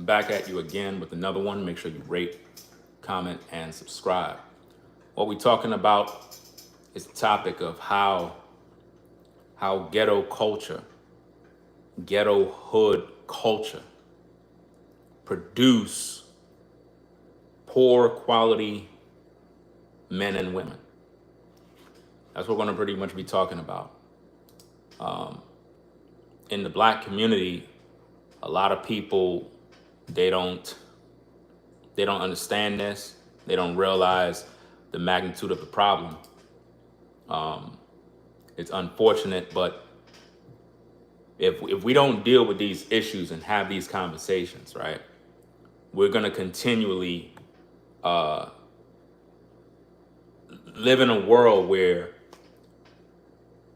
Back at you again with another one. Make sure you rate, comment, and subscribe. What we're talking about is the topic of how ghetto culture, ghetto hood culture produce poor quality men and women. That's what we're going to pretty much be talking about. In the black community, a lot of people, they don't understand this. They don't realize the magnitude of the problem. It's unfortunate, but if we don't deal with these issues and have these conversations, right, we're going to continually live in a world where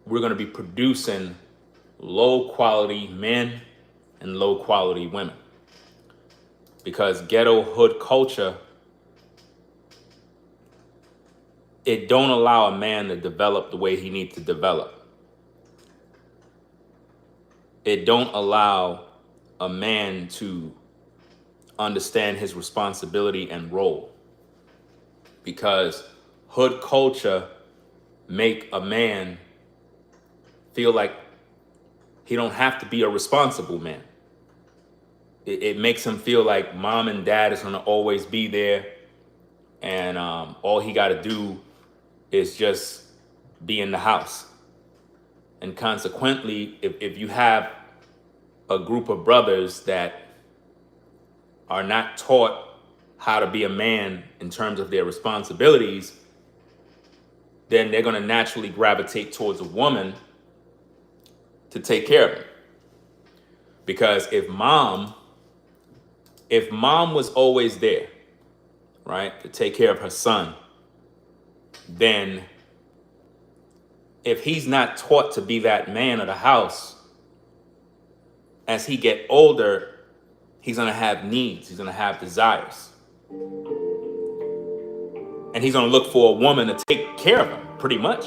we're going to be producing low quality men and low quality women, because ghetto hood culture, it don't allow a man to develop the way he needs to develop. It don't allow a man to understand his responsibility and role, because hood culture make a man feel like he don't have to be a responsible man. It makes him feel like mom and dad is gonna always be there, and all he got to do is just be in the house. And consequently, if you have a group of brothers that are not taught how to be a man in terms of their responsibilities, then they're going to naturally gravitate towards a woman to take care of them. Because if mom was always there, right, to take care of her son, then if he's not taught to be that man of the house, as he get older, he's going to have needs, he's going to have desires. And he's going to look for a woman to take care of him, pretty much.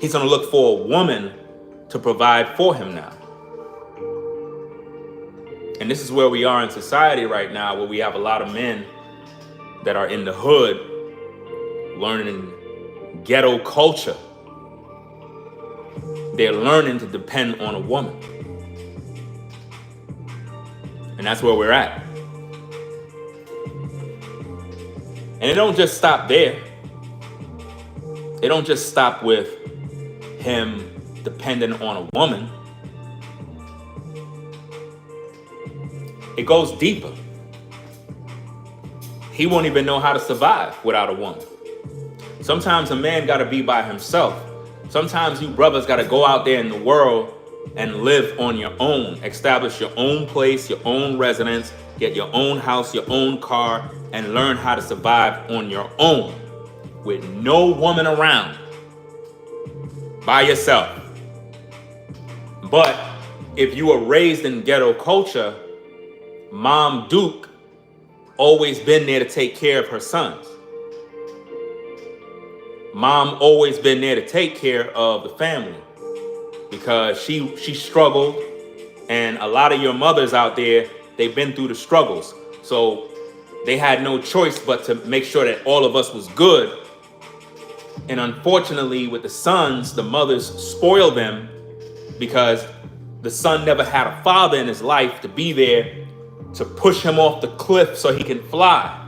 He's going to look for a woman to provide for him now. And this is where we are in society right now, where we have a lot of men that are in the hood learning ghetto culture. They're learning to depend on a woman. And that's where we're at. And it don't just stop there. It don't just stop with him dependent on a woman. It goes deeper. He won't even know how to survive without a woman. Sometimes a man got to be by himself. Sometimes you brothers got to go out there in the world and live on your own. Establish your own place, your own residence, get your own house, your own car, and learn how to survive on your own with no woman around, by yourself. But if you were raised in ghetto culture, Mom Duke always been there to take care of her sons. Mom always been there to take care of the family, because she struggled, and a lot of your mothers out there, they've been through the struggles. So they had no choice but to make sure that all of us was good. And unfortunately, with the sons, the mothers spoil them, because the son never had a father in his life to be there to push him off the cliff so he can fly.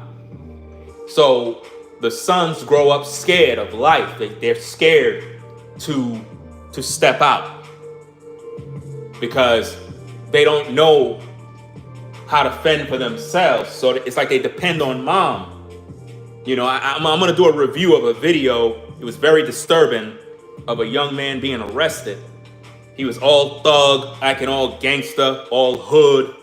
So the sons grow up scared of life. They're scared to step out, because they don't know how to fend for themselves. So it's like they depend on mom. You know, I'm going to do a review of a video. It was very disturbing, of a young man being arrested. He was all thug, acting all gangster, all hood.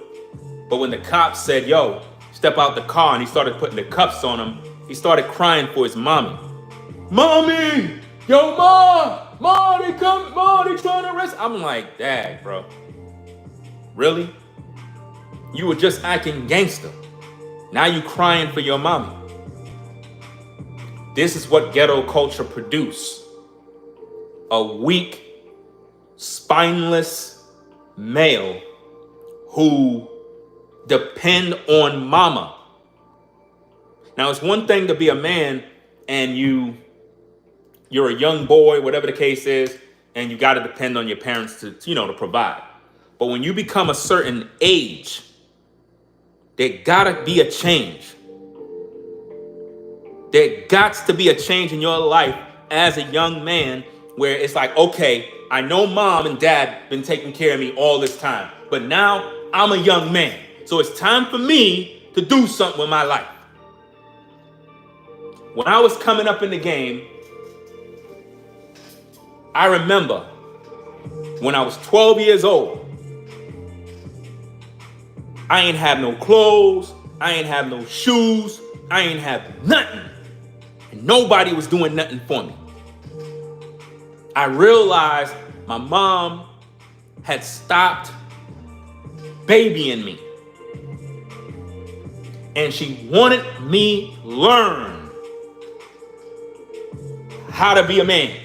But when the cops said, yo, step out the car, and he started putting the cuffs on him, he started crying for his mommy. Mommy! Yo, Mom, they trying to arrest. I'm like, dad, bro. Really? You were just acting gangster. Now you crying for your mommy. This is what ghetto culture produce. A weak, spineless male who depend on mama. Now, it's one thing to be a man and you're a young boy, whatever the case is, and you got to depend on your parents to provide. But when you become a certain age, there gotta be a change. There gots to be a change in your life as a young man where it's like, okay, I know mom and dad been taking care of me all this time, but now I'm a young man. So it's time for me to do something with my life. When I was coming up in the game, I remember when I was 12 years old, I ain't have no clothes, I ain't have no shoes, I ain't have nothing. And nobody was doing nothing for me. I realized my mom had stopped babying me. And she wanted me to learn how to be a man.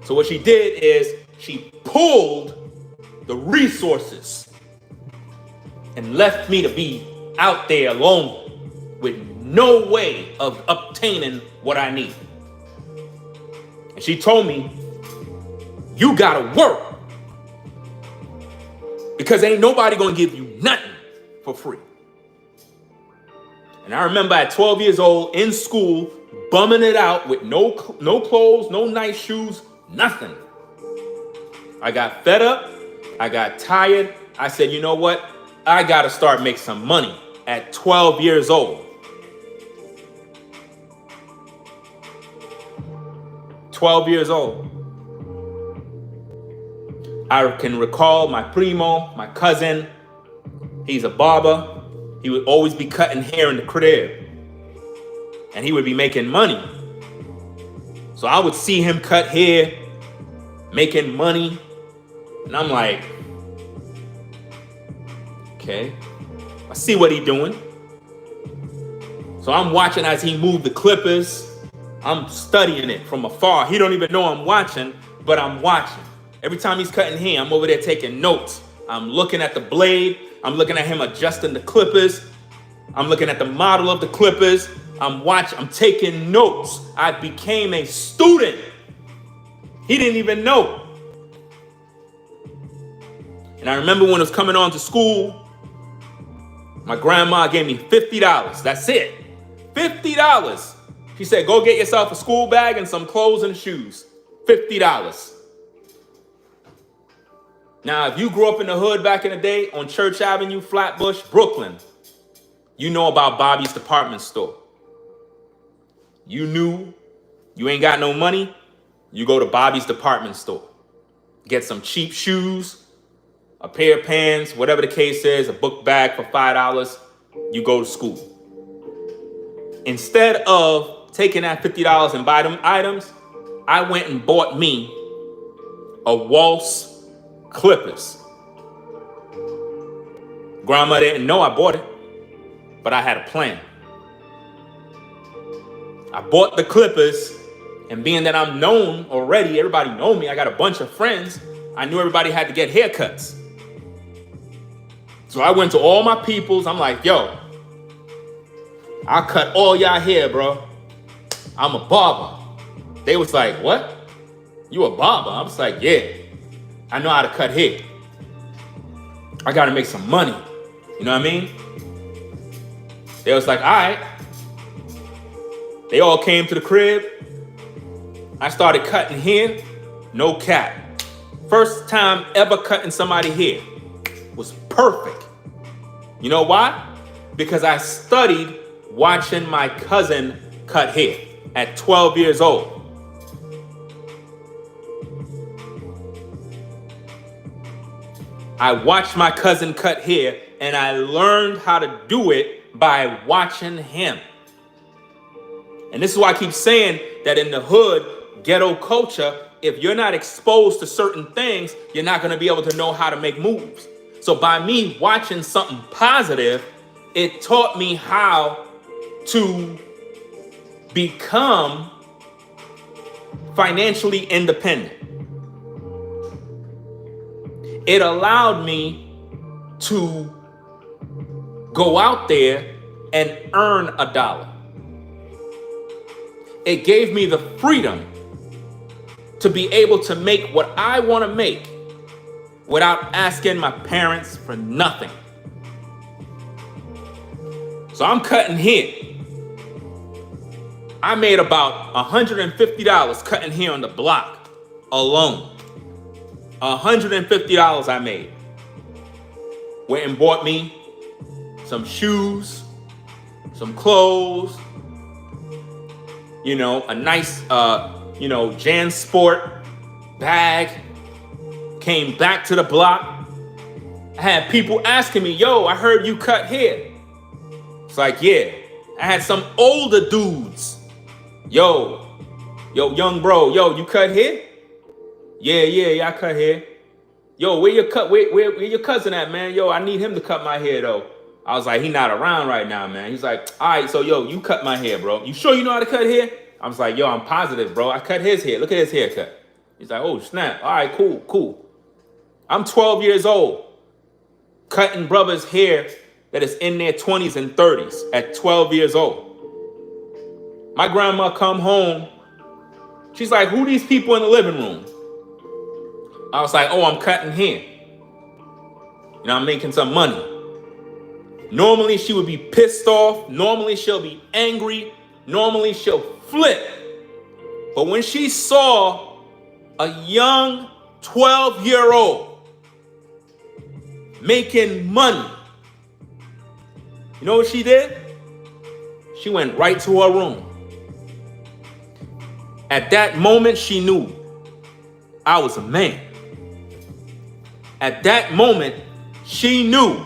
So what she did is she pulled the resources and left me to be out there alone with no way of obtaining what I need. And she told me, you gotta work because ain't nobody gonna give you nothing for free. And I remember at 12 years old in school, bumming it out with no clothes, no nice shoes, nothing. I got fed up. I got tired. I said, you know what? I got to start making some money at 12 years old. 12 years old. I can recall my primo, my cousin. He's a barber. He would always be cutting hair in the crib. And he would be making money. So I would see him cut hair, making money. And I'm like, okay, I see what he's doing. So I'm watching as he moved the clippers. I'm studying it from afar. He don't even know I'm watching, but I'm watching. Every time he's cutting hair, I'm over there taking notes. I'm looking at the blade. I'm looking at him adjusting the clippers. I'm looking at the model of the clippers. I'm watching, I'm taking notes. I became a student. He didn't even know. And I remember when I was coming on to school, my grandma gave me $50. That's it. $50. She said, go get yourself a school bag and some clothes and shoes. $50. Now, if you grew up in the hood back in the day on Church Avenue, Flatbush, Brooklyn, you know about Bobby's department store. You knew you ain't got no money, you go to Bobby's department store. Get some cheap shoes, a pair of pants, whatever the case is, a book bag for $5, you go to school. Instead of taking that $50 and buy them items, I went and bought me a Waltz clippers. Grandma didn't know I bought it, but I had a plan. I bought the clippers, and being that I'm known already, everybody know me, I got a bunch of friends, I knew everybody had to get haircuts. So I went to all my peoples, I'm like, yo, I'll cut all y'all hair, bro. I'm a barber. They was like, what? You a barber? I was like, yeah, I know how to cut hair. I gotta make some money. You know what I mean? They was like, all right. They all came to the crib. I started cutting hair, no cap. First time ever cutting somebody's hair was perfect. You know why? Because I studied watching my cousin cut hair at 12 years old. I watched my cousin cut hair and I learned how to do it by watching him. And this is why I keep saying that in the hood, ghetto culture, if you're not exposed to certain things, you're not going to be able to know how to make moves. So by me watching something positive, it taught me how to become financially independent. It allowed me to go out there and earn a dollar. It gave me the freedom to be able to make what I want to make without asking my parents for nothing. So I'm cutting hair. I made about $150 cutting hair on the block alone. $150 I made. Went and bought me some shoes, some clothes, a nice, Jan Sport bag. Came back to the block. I had people asking me, yo, I heard you cut hair. It's like, yeah. I had some older dudes. Yo, young bro, yo, you cut hair? Yeah, I cut hair. Yo, where your cousin at, man? Yo, I need him to cut my hair, though. I was like, he not around right now, man. He's like, all right, so, yo, you cut my hair, bro. You sure you know how to cut hair? I was like, yo, I'm positive, bro. I cut his hair. Look at his haircut. He's like, oh, snap. All right, cool. I'm 12 years old, cutting brothers' hair that is in their 20s and 30s at 12 years old. My grandma come home. She's like, who these people in the living room? I was like, oh, I'm cutting hair. I'm making some money. Normally she would be pissed off. Normally she'll be angry. Normally she'll flip. But when she saw a young 12-year-old making money, you know what she did? She went right to her room. At that moment, she knew I was a man. At that moment, she knew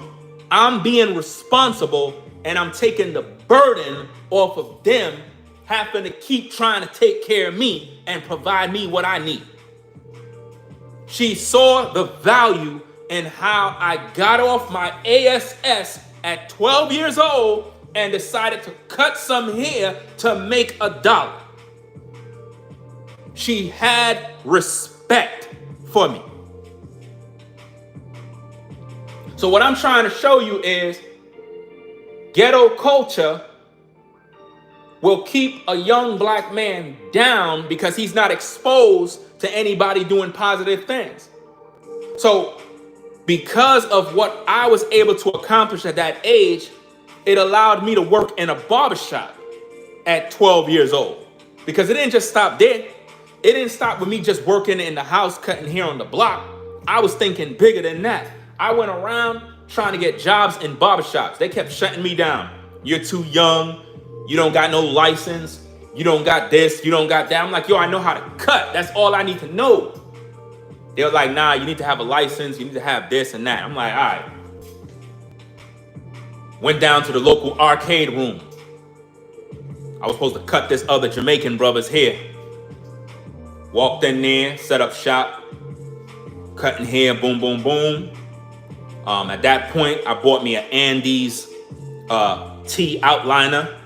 I'm being responsible and I'm taking the burden off of them having to keep trying to take care of me and provide me what I need. She saw the value in how I got off my ASS at 12 years old and decided to cut some hair to make $1. She had respect for me. So what I'm trying to show you is ghetto culture will keep a young black man down because he's not exposed to anybody doing positive things. So because of what I was able to accomplish at that age, it allowed me to work in a barbershop at 12 years old. Because it didn't just stop there. It didn't stop with me just working in the house, cutting hair on the block. I was thinking bigger than that. I went around trying to get jobs in barbershops. They kept shutting me down. You're too young. You don't got no license. You don't got this. You don't got that. I'm like, yo, I know how to cut. That's all I need to know. They were like, nah, you need to have a license. You need to have this and that. I'm like, all right. Went down to the local arcade room. I was supposed to cut this other Jamaican brother's hair. Walked in there, set up shop, cutting hair, boom, boom, boom. At that point, I bought me an Andes T outliner,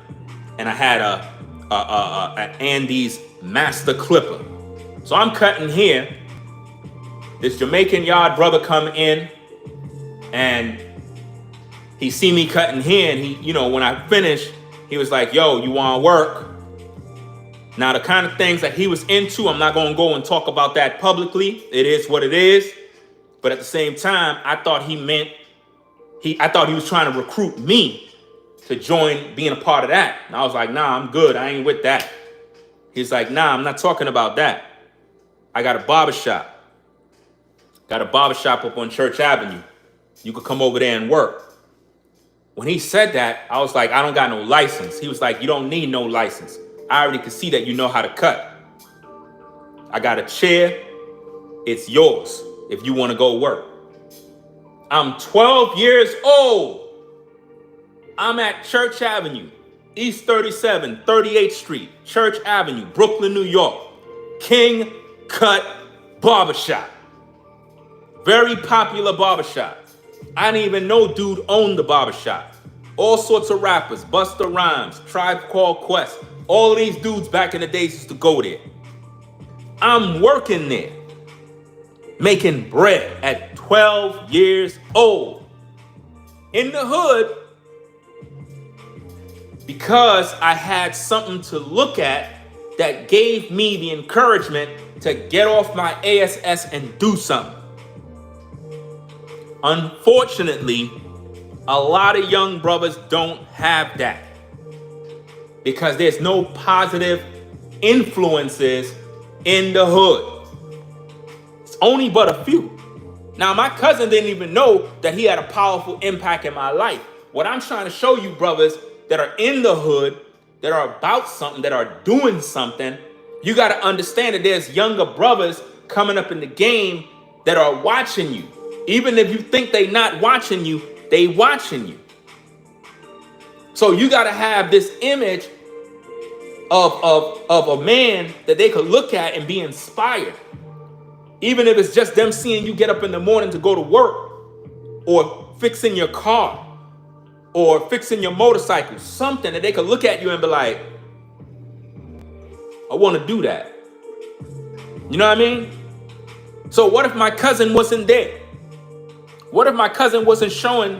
and I had an Andes master clipper. So I'm cutting hair. This Jamaican yard brother come in, and he see me cutting hair, and he, when I finished, he was like, yo, you want to work? Now, the kind of things that he was into, I'm not going to go and talk about that publicly. It is what it is. But at the same time, I thought he was trying to recruit me to join being a part of that. And I was like, nah, I'm good. I ain't with that. He's like, nah, I'm not talking about that. I got a barbershop. Got a barbershop up on Church Avenue. You could come over there and work. When he said that, I was like, I don't got no license. He was like, you don't need no license. I already could see that you know how to cut. I got a chair. It's yours if you want to go work. I'm 12 years old. I'm at Church Avenue, East 37, 38th Street, Church Avenue, Brooklyn, New York. King Cut Barbershop. Very popular barbershop. I didn't even know dude owned the barbershop. All sorts of rappers, Busta Rhymes, Tribe Called Quest. All of these dudes back in the days used to go there. I'm working there, making bread at 12 years old. In the hood, because I had something to look at that gave me the encouragement to get off my ass and do something. Unfortunately, a lot of young brothers don't have that because there's no positive influences in the hood. It's only but a few. Now, my cousin didn't even know that he had a powerful impact in my life. What I'm trying to show you, brothers that are in the hood, that are about something, that are doing something, you got to understand that there's younger brothers coming up in the game that are watching you. Even if you think they not watching you, they watching you. So you got to have this image of a man that they could look at and be inspired. Even if it's just them seeing you get up in the morning to go to work, or fixing your car, or fixing your motorcycle, something that they could look at you and be like, I want to do that. You know what I mean? So what if my cousin wasn't there? What if my cousin wasn't showing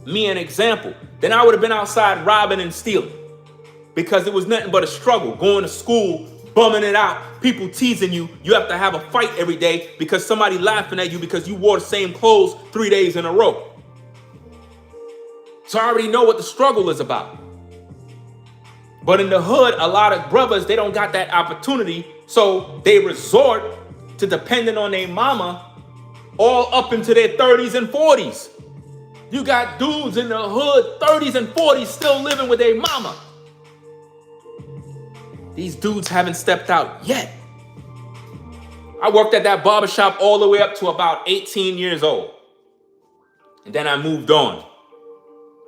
me an example? Then I would have been outside robbing and stealing, because it was nothing but a struggle, going to school, bumming it out, people teasing you. You have to have a fight every day because somebody laughing at you because you wore the same clothes 3 days in a row. So I already know what the struggle is about. But in the hood, a lot of brothers, they don't got that opportunity. So they resort to depending on their mama all up into their 30s and 40s. You got dudes in the hood, 30s and 40s, still living with their mama. These dudes haven't stepped out yet. I worked at that barbershop all the way up to about 18 years old. And then I moved on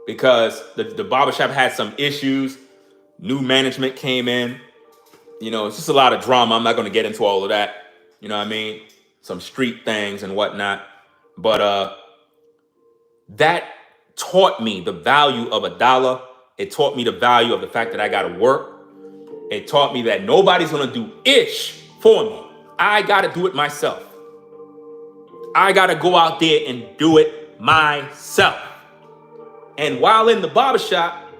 because the barbershop had some issues. New management came in. You know, it's just a lot of drama. I'm not going to get into all of that. You know what I mean? Some street things and whatnot. But that taught me the value of $1. It taught me the value of the fact that I got to work. It taught me that nobody's going to do ish for me. I got to do it myself. I got to go out there and do it myself. And while in the barbershop,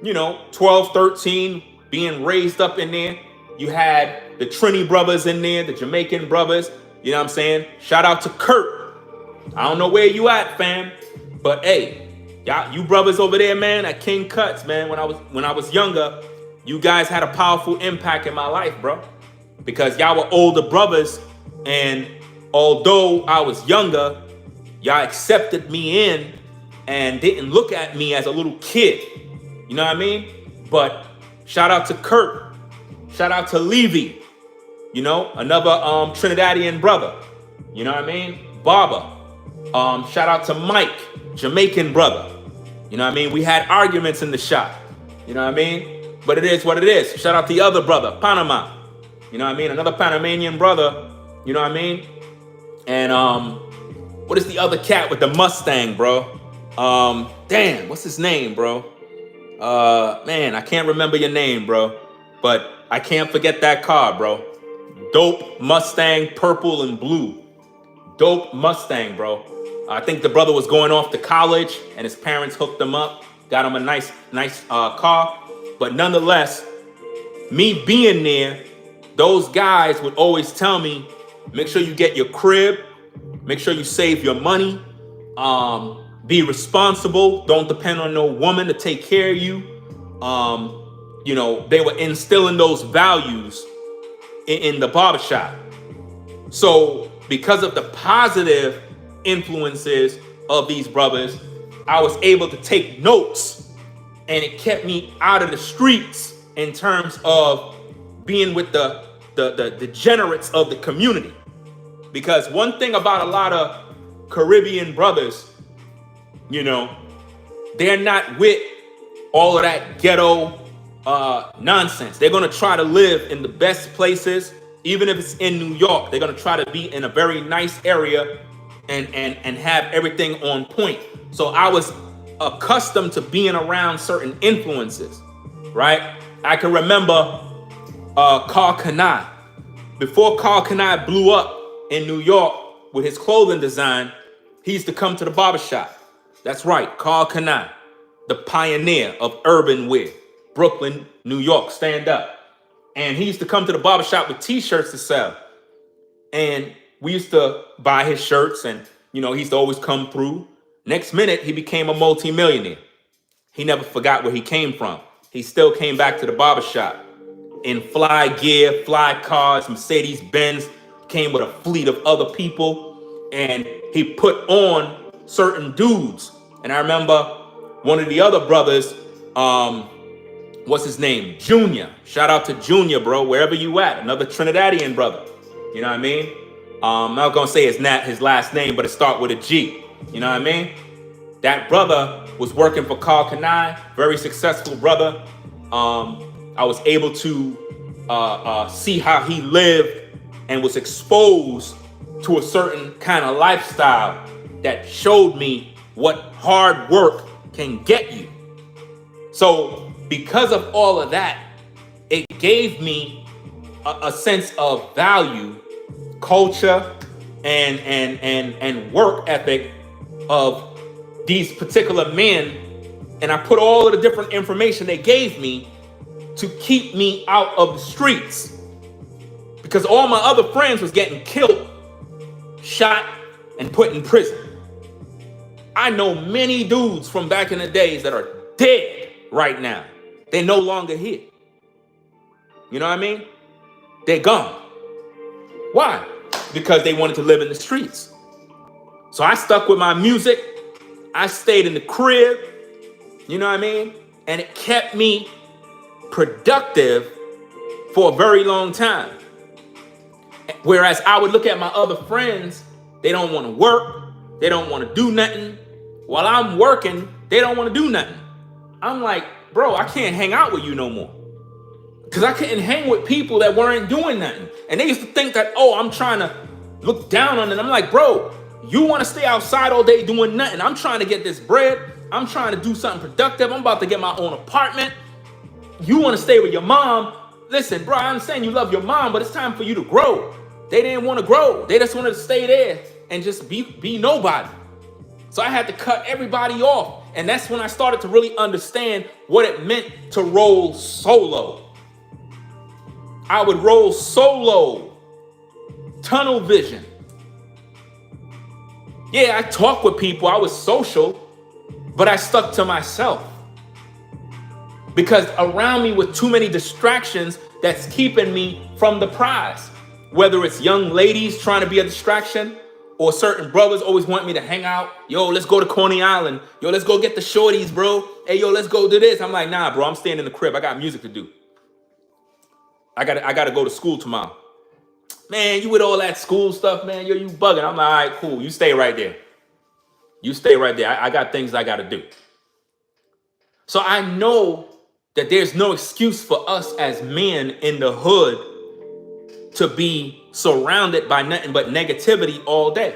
you know, 12, 13, being raised up in there, you had the Trini brothers in there, the Jamaican brothers. You know what I'm saying? Shout out to Kurt. I don't know where you at, fam. But hey, y'all, you brothers over there, man, at King Cuts, man, when I was younger, you guys had a powerful impact in my life, bro. Because y'all were older brothers, and although I was younger, y'all accepted me in and didn't look at me as a little kid. You know what I mean? But shout out to Kurt. Shout out to Levy. You know, another Trinidadian brother. You know what I mean? Barber. Shout out to Mike, Jamaican brother. You know what I mean? We had arguments in the shop. You know what I mean? But it is what it is. Shout out to the other brother, Panama. You know what I mean? Another Panamanian brother. You know what I mean? And what is the other cat with the Mustang, bro? Damn, what's his name, bro? Man, I can't remember your name, bro. But I can't forget that car, bro. Dope Mustang, purple and blue. Dope Mustang, bro. I think the brother was going off to college and his parents hooked him up. Got him a nice car. But nonetheless, me being there, those guys would always tell me, make sure you get your crib, make sure you save your money, be responsible, don't depend on no woman to take care of you. You know, they were instilling those values in the barbershop. So because of the positive influences of these brothers, I was able to take notes. And it kept me out of the streets in terms of being with the degenerates of the community. Because one thing about a lot of Caribbean brothers, you know, they're not with all of that ghetto nonsense. They're going to try to live in the best places, even if it's in New York. They're going to try to be in a very nice area and have everything on point. So I was accustomed to being around certain influences, right? I can remember Carl Kanai. Before Carl Kanai blew up in New York with his clothing design, he used to come to the barbershop. That's right, Carl Kanai. the pioneer of urban wear, Brooklyn, New York, stand up. And he used to come to the barbershop with t-shirts to sell. And we used to buy his shirts and, he used to always come through. Next minute, he became a multimillionaire. He never forgot where he came from. He still came back to the barbershop in fly gear, fly cars, Mercedes Benz, came with a fleet of other people. And he put on certain dudes. And I remember one of the other brothers, what's his name? Junior. Shout out to Junior, bro, wherever you at. Another Trinidadian brother. You know what I mean? I'm not going to say his last name, but it starts with a G. You know what I mean? That brother was working for Carl Kanai, very successful brother. I was able to see how he lived and was exposed to a certain kind of lifestyle that showed me what hard work can get you. So because of all of that, it gave me a sense of value, culture, and work ethic of these particular men. And I put all of the different information they gave me to keep me out of the streets, because all my other friends was getting killed, shot, and put in prison. I know many dudes from back in the days that are dead right now. They're no longer here. You know what I mean? They're gone. Why? Because they wanted to live in the streets. So I stuck with my music. I stayed in the crib. You know what I mean? And it kept me productive for a very long time. Whereas I would look at my other friends, they don't want to work. They don't want to do nothing. While I'm working, they don't want to do nothing. I'm like, bro, I can't hang out with you no more. Because I couldn't hang with people that weren't doing nothing. And they used to think that, oh, I'm trying to look down on it. I'm like, bro, you want to stay outside all day doing nothing. I'm trying to get this bread. I'm trying to do something productive. I'm about to get my own apartment. You want to stay with your mom. Listen, bro, I understand you love your mom, but it's time for you to grow. They didn't want to grow. They just wanted to stay there and just be nobody. So I had to cut everybody off. And that's when I started to really understand what it meant to roll solo. I would roll solo, tunnel vision. Yeah, I talked with people. I was social, but I stuck to myself. Because around me were too many distractions that's keeping me from the prize. Whether it's young ladies trying to be a distraction, or certain brothers always want me to hang out. Yo, let's go to Coney Island. Yo, let's go get the shorties, bro. Hey, yo, let's go do this. I'm like, nah, bro, I'm staying in the crib. I got music to do. I gotta go to school tomorrow. Man, you with all that school stuff, man, yo, you bugging. I'm like, all right, cool. You stay right there. You stay right there. I got things I gotta do. So I know that there's no excuse for us as men in the hood to be surrounded by nothing but negativity all day.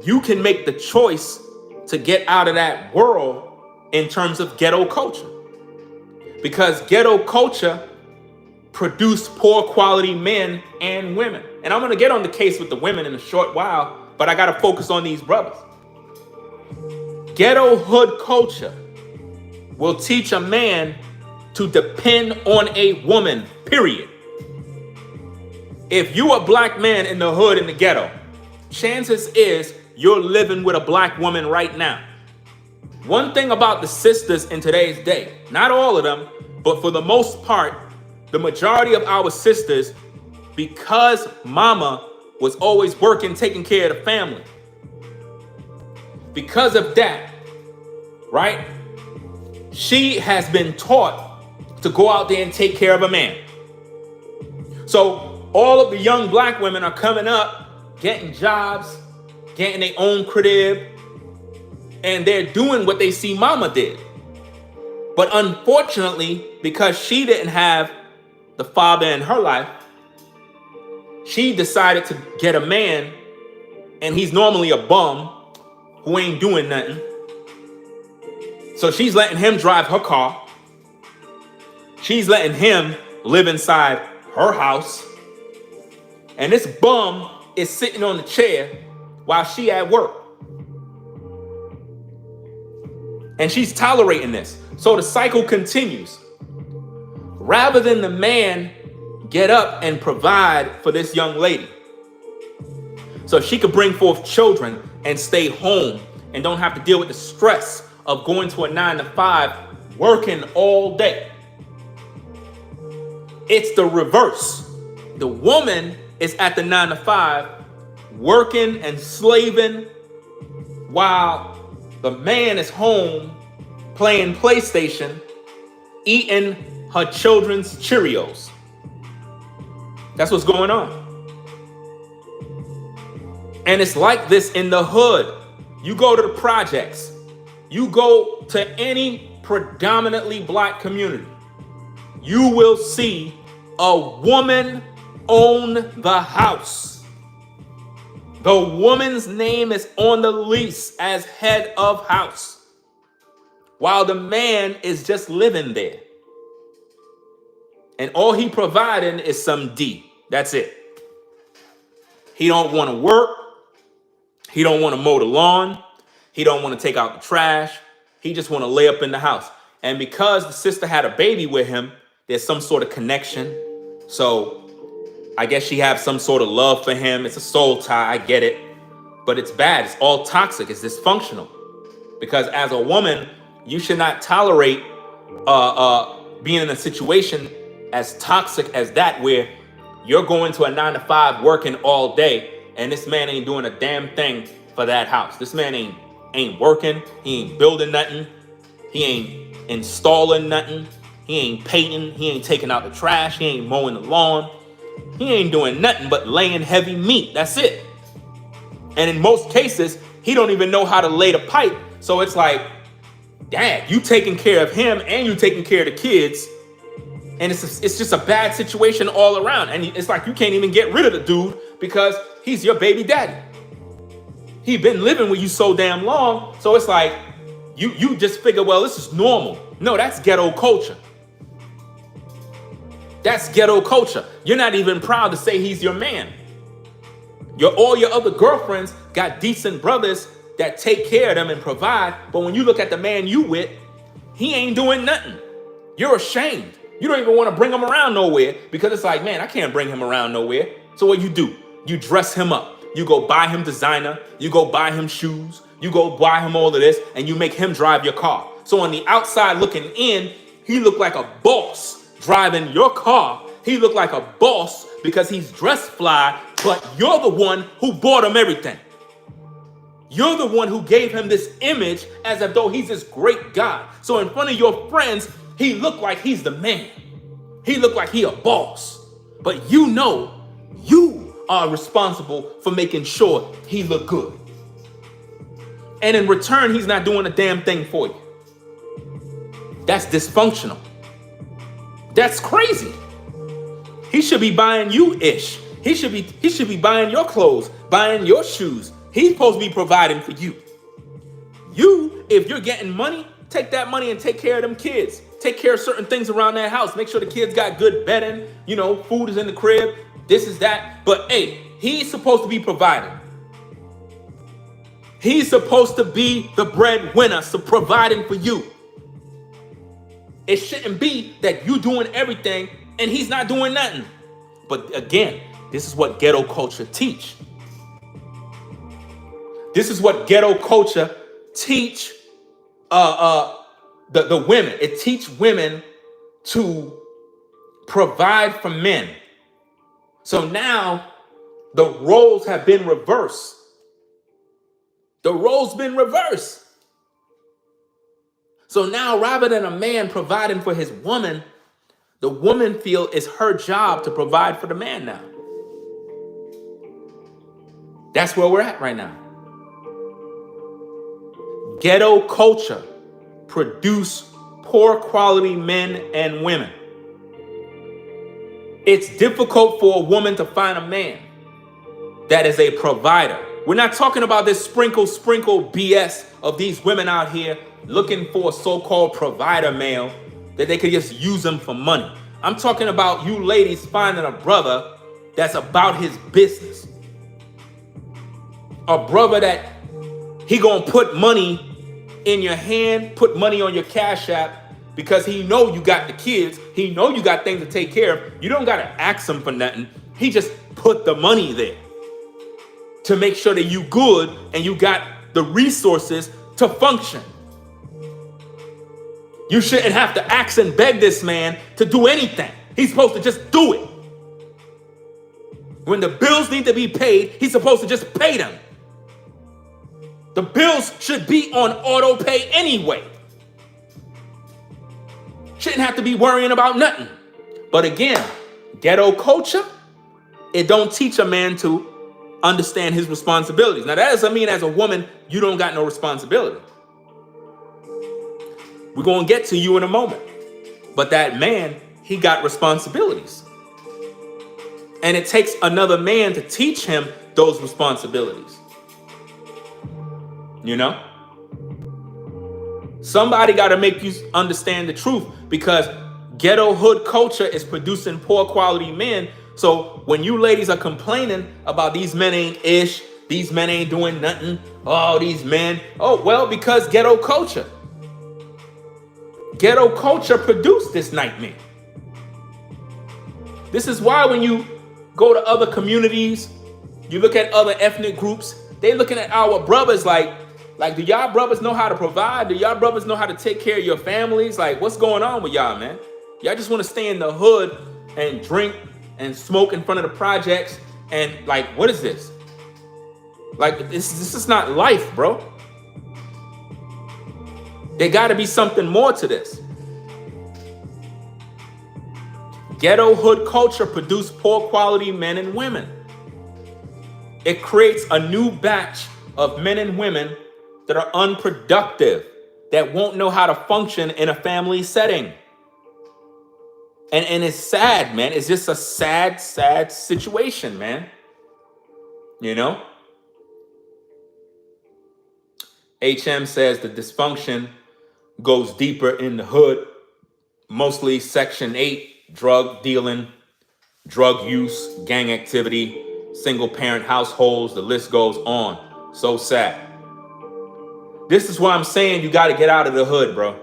You can make the choice to get out of that world in terms of ghetto culture. Because ghetto culture produced poor quality men and women. And I'm going to get on the case with the women in a short while, but I got to focus on these brothers. Ghetto hood culture will teach a man to depend on a woman, period. If you a black man in the hood in the ghetto, chances is you're living with a black woman right now. One thing about the sisters in today's day, not all of them, but for the most part, the majority of our sisters, because mama was always working, taking care of the family. Because of that, right? She has been taught to go out there and take care of a man. So all of the young black women are coming up, getting jobs, getting their own crib, and they're doing what they see mama did. But unfortunately, because she didn't have the father in her life, she decided to get a man, and he's normally a bum who ain't doing nothing. So she's letting him drive her car. She's letting him live inside her house. And this bum is sitting on the chair while she at work. And she's tolerating this. So the cycle continues. Rather than the man get up and provide for this young lady, so she could bring forth children and stay home and don't have to deal with the stress of going to a 9-to-5, working all day. It's the reverse. The woman is at the 9-to-5, working and slaving, while the man is home playing PlayStation, eating her children's Cheerios. That's what's going on. And it's like this in the hood. You go to the projects, you go to any predominantly black community, you will see a woman own the house. The woman's name is on the lease as head of house, while the man is just living there. And all he providing is some D. That's it. He don't want to work. He don't want to mow the lawn. He don't want to take out the trash. He just want to lay up in the house. And because the sister had a baby with him, there's some sort of connection. So I guess she has some sort of love for him. It's a soul tie. I get it. But it's bad. It's all toxic. It's dysfunctional. Because as a woman, you should not tolerate being in a situation as toxic as that, where you're going to a 9-to-5 working all day and this man ain't doing a damn thing for that house. This man ain't working. He ain't building nothing. He ain't installing nothing. He ain't painting. He ain't taking out the trash. He ain't mowing the lawn. He ain't doing nothing but laying heavy meat. That's it. And in most cases, he don't even know how to lay the pipe. So it's like, dang, you taking care of him and you taking care of the kids. And it's just a bad situation all around. And it's like you can't even get rid of the dude because he's your baby daddy. He been living with you so damn long. So it's like you just figure, well, this is normal. No, that's ghetto culture. That's ghetto culture. You're not even proud to say he's your man. All your other girlfriends got decent brothers that take care of them and provide. But when you look at the man you with, he ain't doing nothing. You're ashamed. You don't even want to bring him around nowhere because it's like, man, I can't bring him around nowhere. So what you do? You dress him up. You go buy him designer. You go buy him shoes. You go buy him all of this and you make him drive your car. So on the outside looking in, he look like a boss driving your car. He look like a boss because he's dressed fly, but you're the one who bought him everything. You're the one who gave him this image as if though he's this great guy. So in front of your friends, he looked like he's the man. He looked like he a boss. But you know, you are responsible for making sure he look good. And in return, he's not doing a damn thing for you. That's dysfunctional. That's crazy. He should be buying you ish. He should be buying your clothes, buying your shoes. He's supposed to be providing for you. You, if you're getting money, take that money and take care of them kids. Take care of certain things around that house. Make sure the kids got good bedding. You know, food is in the crib. This is that. But hey, he's supposed to be providing. He's supposed to be the breadwinner, so providing for you. It shouldn't be that you doing everything and he's not doing nothing. But again, this is what ghetto culture teach. This is what ghetto culture teach the women. It teach women to provide for men. So now the roles have been reversed. The roles been reversed. So now rather than a man providing for his woman, the woman feel it's her job to provide for the man now. That's where we're at right now. Ghetto culture produce poor quality men and women. It's difficult for a woman to find a man that is a provider. We're not talking about this sprinkle BS of these women out here looking for a so-called provider male that they could just use them for money. I'm talking about you ladies finding a brother that's about his business. A brother that he gonna put money in your hand, put money on your Cash App because he know you got the kids. He know you got things to take care of. You don't got to ask him for nothing. He just put the money there to make sure that you good and you got the resources to function. You shouldn't have to ask and beg this man to do anything. He's supposed to just do it. When the bills need to be paid, he's supposed to just pay them. The bills should be on auto pay anyway. Shouldn't have to be worrying about nothing. But again, ghetto culture, it don't teach a man to understand his responsibilities. Now that doesn't mean as a woman, you don't got no responsibility. We're going to get to you in a moment. But that man, he got responsibilities. And it takes another man to teach him those responsibilities. You know? Somebody got to make you understand the truth, because ghetto hood culture is producing poor quality men. So when you ladies are complaining about these men ain't ish, these men ain't doing nothing, oh, these men, oh, well, because ghetto culture. Ghetto culture produced this nightmare. This is why when you go to other communities, you look at other ethnic groups, they looking at our brothers like, do y'all brothers know how to provide? Do y'all brothers know how to take care of your families? Like, what's going on with y'all, man? Y'all just want to stay in the hood and drink and smoke in front of the projects. And like, what is this? Like, this is not life, bro. There got to be something more to this. Ghetto hood culture produced poor quality men and women. It creates a new batch of men and women that are unproductive, that won't know how to function in a family setting. And it's sad, man. It's just a sad, sad situation, man. You know? HM says the dysfunction goes deeper in the hood, mostly Section 8, drug dealing, drug use, gang activity, single parent households, the list goes on. So sad. This is why I'm saying you got to get out of the hood, bro.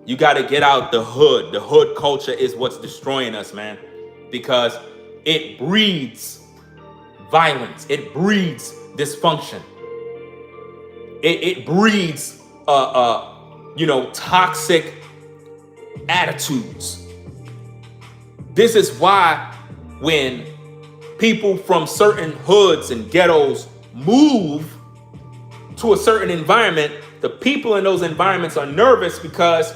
You got to get out the hood. The hood culture is what's destroying us, man, because it breeds violence. It breeds dysfunction. It breeds, toxic attitudes. This is why when people from certain hoods and ghettos move to a certain environment, the people in those environments are nervous because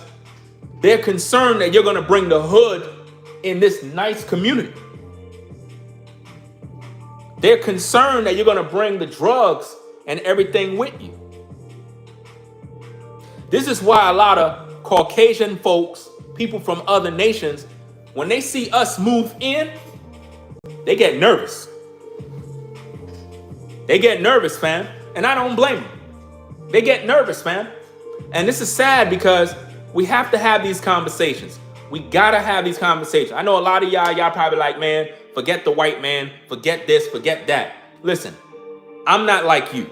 they're concerned that you're going to bring the hood in this nice community. They're concerned that you're going to bring the drugs and everything with you. This is why a lot of Caucasian folks, people from other nations, when they see us move in, they get nervous. They get nervous, fam. And I don't blame them. They get nervous, fam. And this is sad because we have to have these conversations. We got to have these conversations. I know a lot of y'all probably like, man, forget the white man, forget this, forget that. Listen, I'm not like you.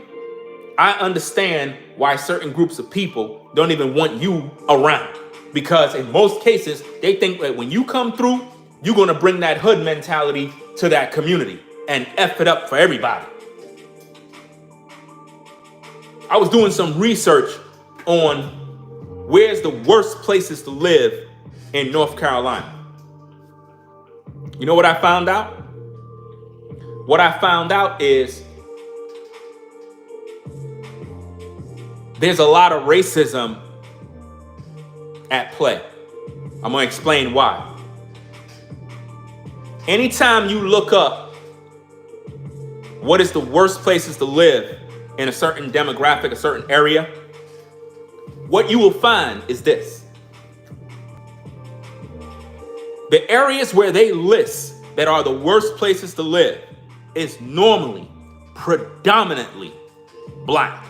I understand why certain groups of people don't even want you around. Because in most cases, they think that when you come through, you're going to bring that hood mentality to that community and F it up for everybody. I was doing some research on where's the worst places to live in North Carolina. You know what I found out? What I found out is there's a lot of racism at play. I'm going to explain why. Anytime you look up what is the worst places to live in a certain demographic, a certain area, what you will find is this. The areas where they list that are the worst places to live is normally predominantly black.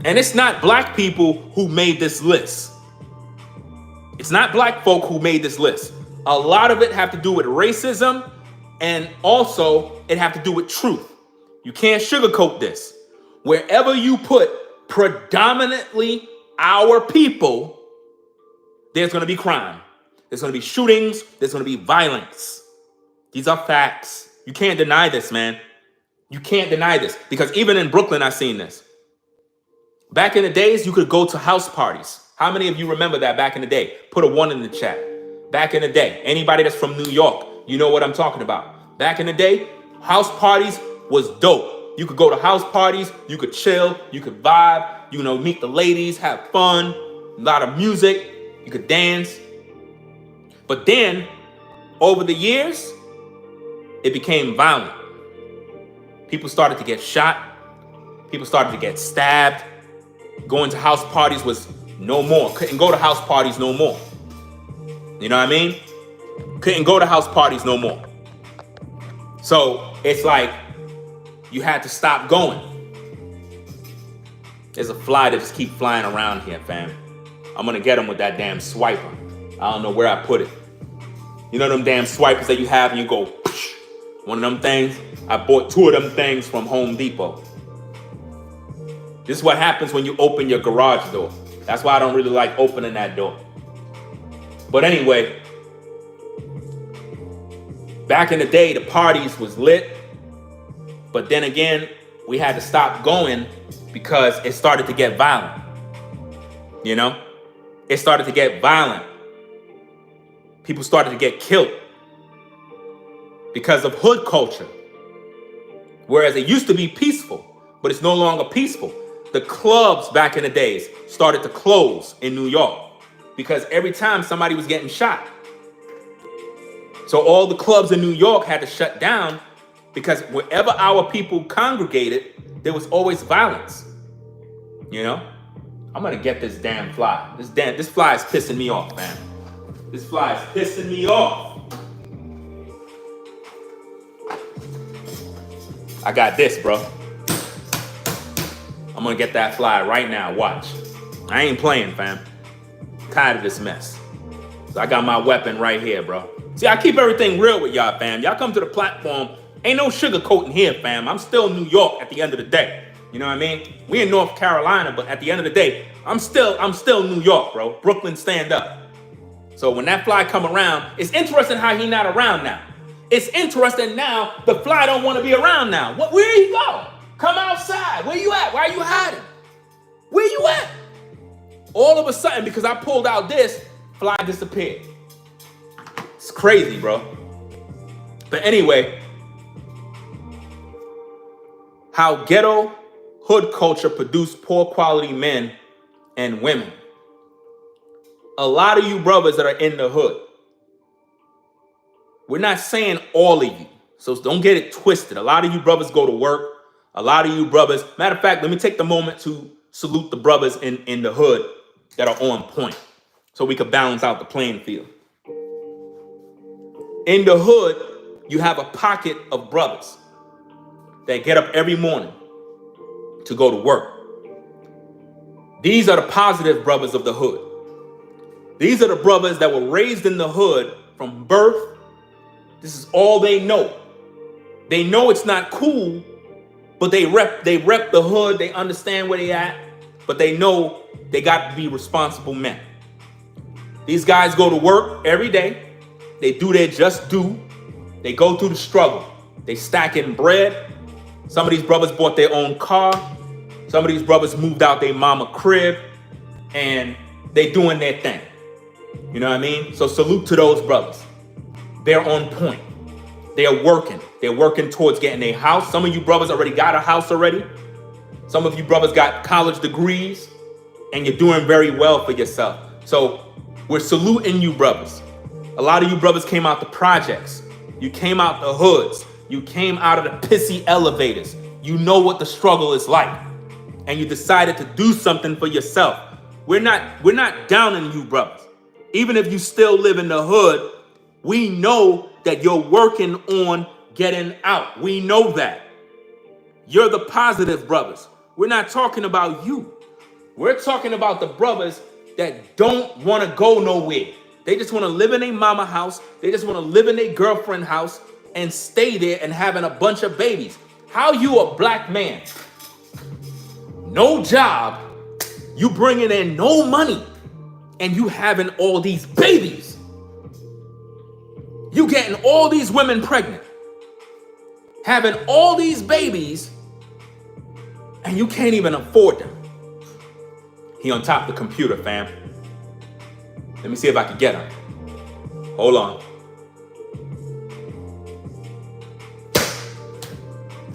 And it's not black people who made this list. It's not black folk who made this list. A lot of it have to do with racism, and also it have to do with truth. You can't sugarcoat this. Wherever you put predominantly our people, there's going to be crime. There's going to be shootings. There's going to be violence. These are facts. You can't deny this, man. You can't deny this. Because even in Brooklyn, I've seen this. Back in the days, you could go to house parties. How many of you remember that back in the day? Put a 1 in the chat. Back in the day. Anybody that's from New York, you know what I'm talking about. Back in the day, house parties was dope. You could go to house parties. You could chill. You could vibe. You know, meet the ladies, have fun. A lot of music. You could dance. But then, over the years, it became violent. People started to get shot. People started to get stabbed. Going to house parties was no more. Couldn't go to house parties no more. You know what I mean? Couldn't go to house parties no more. So it's like you had to stop going. There's a fly that just keep flying around here, fam. I'm gonna get him with that damn swiper. I don't know where I put it. You know them damn swipers that you have and you go, psh, one of them things? I bought 2 of them things from Home Depot. This is what happens when you open your garage door. That's why I don't really like opening that door. But anyway, back in the day, the parties was lit. But then again, we had to stop going because it started to get violent. You know? It started to get violent. People started to get killed because of hood culture. Whereas it used to be peaceful, but it's no longer peaceful. The clubs back in the days started to close in New York because every time somebody was getting shot. So all the clubs in New York had to shut down because wherever our people congregated, there was always violence. You know? I'm gonna get this damn fly. This fly is pissing me off, man. This fly is pissing me off. I got this, bro. I'm gonna get that fly right now. Watch. I ain't playing, fam. Tired of this mess. So I got my weapon right here, bro. See, I keep everything real with y'all, fam. Y'all come to the platform. Ain't no sugarcoating here, fam. I'm still New York at the end of the day. You know what I mean? We in North Carolina, but at the end of the day, I'm still New York, bro. Brooklyn, stand up. So when that fly come around, it's interesting how he not around now. It's interesting now the fly don't want to be around now. Where he go? Come outside. Where you at? Why are you hiding? Where you at? All of a sudden, because I pulled out this, fly disappeared. It's crazy, bro. But anyway, how ghetto hood culture produced poor quality men and women. A lot of you brothers that are in the hood, we're not saying all of you, so don't get it twisted. A lot of you brothers go to work. A lot of you brothers, matter of fact, let me take the moment to salute the brothers in the hood that are on point so we could balance out the playing field. In the hood, you have a pocket of brothers that get up every morning to go to work. These are the positive brothers of the hood. These are the brothers that were raised in the hood from birth. This is all they know. They know it's not cool, but they rep the hood. They understand where they at, but they know they got to be responsible men. These guys go to work every day. They do their just due. They go through the struggle. They stacking bread. Some of these brothers bought their own car. Some of these brothers moved out their mama crib, and they doing their thing. You know what I mean? So salute to those brothers. They're on point. They're working. They're working towards getting a house. Some of you brothers already got a house already. Some of you brothers got college degrees, and you're doing very well for yourself. So we're saluting you brothers. A lot of you brothers came out the projects. You came out the hoods. You came out of the pissy elevators. You know what the struggle is like. And you decided to do something for yourself. We're not downing you brothers. Even if you still live in the hood, we know that you're working on getting out. We know that. You're the positive brothers. We're not talking about you. We're talking about the brothers that don't want to go nowhere. They just want to live in their mama house. They just want to live in their girlfriend house and stay there and having a bunch of babies. How you a black man, no job, you bringing in no money, and you having all these babies? You getting all these women pregnant, having all these babies, and you can't even afford them. He on top of the computer, fam. Let me see if I can get him. Hold on.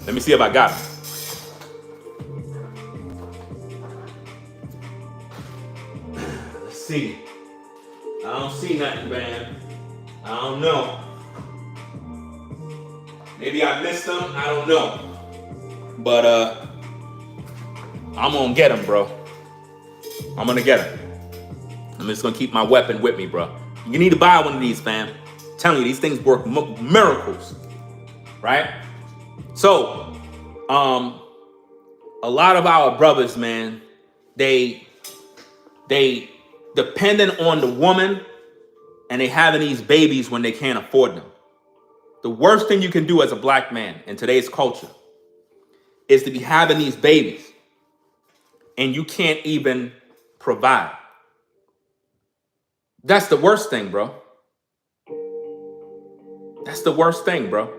Let me see if I got him. Let's see. I don't see nothing, man. I don't know. Maybe I missed him. I don't know. But I'm gonna get him, bro. I'm gonna get him. I'm just gonna keep my weapon with me, bro. You need to buy one of these, fam. I'm telling you, these things work miracles, right? So, a lot of our brothers, man, they dependent on the woman, and they having these babies when they can't afford them. The worst thing you can do as a black man in today's culture is to be having these babies, and you can't even provide. That's the worst thing, bro. That's the worst thing, bro.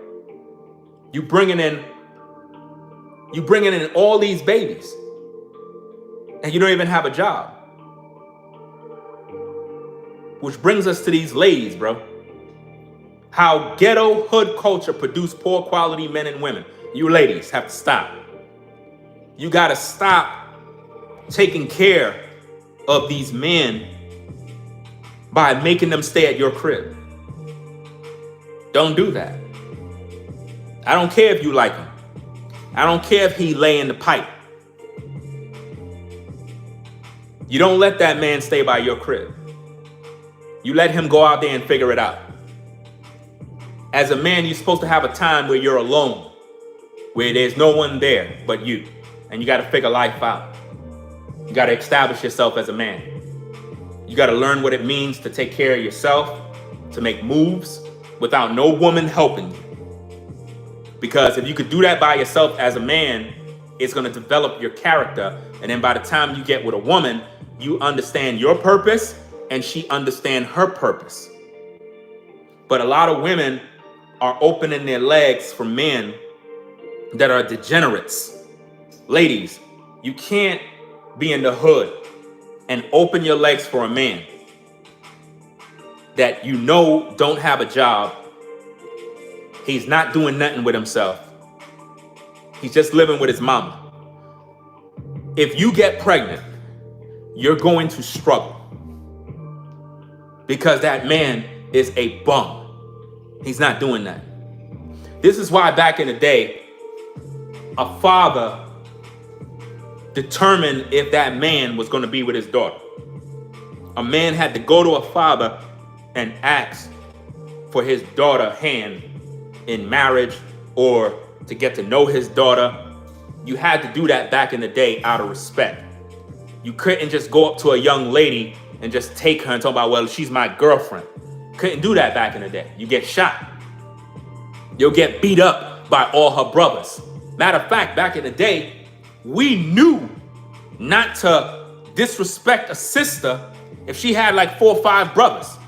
You bringing in all these babies, and you don't even have a job. Which brings us to these ladies, bro. How ghetto hood culture produce poor quality men and women. You ladies have to stop. You gotta stop taking care of these men by making them stay at your crib. Don't do that. I don't care if you like him. I don't care if he lay in the pipe. You don't let that man stay by your crib. You let him go out there and figure it out. As a man, you're supposed to have a time where you're alone, where there's no one there but you, and you got to figure life out. You got to establish yourself as a man. You got to learn what it means to take care of yourself, to make moves without no woman helping you. Because if you could do that by yourself as a man, it's going to develop your character. And then by the time you get with a woman, you understand your purpose and she understands her purpose. But a lot of women are opening their legs for men that are degenerates. Ladies, you can't be in the hood and open your legs for a man that you know don't have a job. He's not doing nothing with himself. He's just living with his mama. If you get pregnant, you're going to struggle because that man is a bum. He's not doing that. This is why back in the day, a father determined if that man was going to be with his daughter. A man had to go to a father and ask for his daughter's hand in marriage or to get to know his daughter. You had to do that back in the day out of respect. You couldn't just go up to a young lady and just take her and talk about, well, she's my girlfriend. Couldn't do that back in the day. You get shot. You'll get beat up by all her brothers. Matter of fact, back in the day, we knew not to disrespect a sister if she had like 4 or 5 brothers.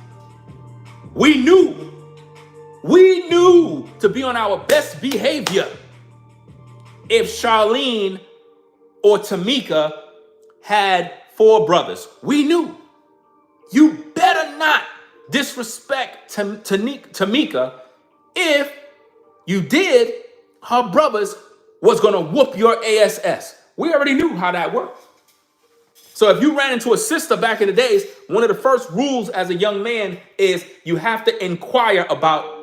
We knew to be on our best behavior if Charlene or Tamika had 4 brothers. We knew. You better not disrespect Tamika. If you did, her brothers was gonna whoop your ass. We already knew how that worked. So if you ran into a sister back in the days, one of the first rules as a young man is you have to inquire about,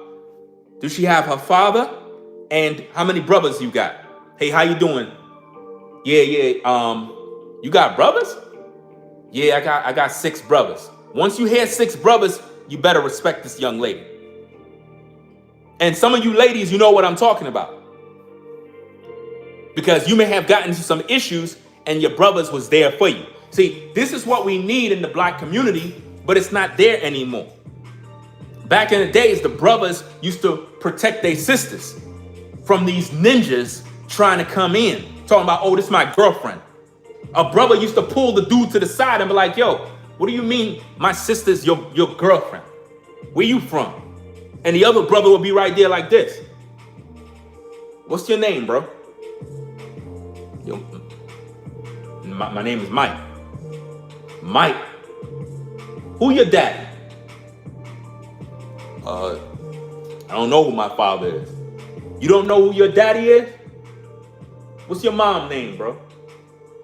does she have her father and how many brothers you got? Hey, how you doing? Yeah. You got brothers? Yeah, I got 6 brothers. Once you hear 6 brothers, you better respect this young lady. And some of you ladies, you know what I'm talking about. Because you may have gotten into some issues and your brothers was there for you. See, this is what we need in the black community, but it's not there anymore. Back in the days, the brothers used to protect their sisters from these ninjas trying to come in, talking about, oh, this is my girlfriend. A brother used to pull the dude to the side and be like, yo, what do you mean my sister's your girlfriend? Where you from? And the other brother would be right there like this. What's your name, bro? Yo, my name is Mike. Mike? Who your daddy? I don't know who my father is. You don't know who your daddy is? What's your mom name, bro?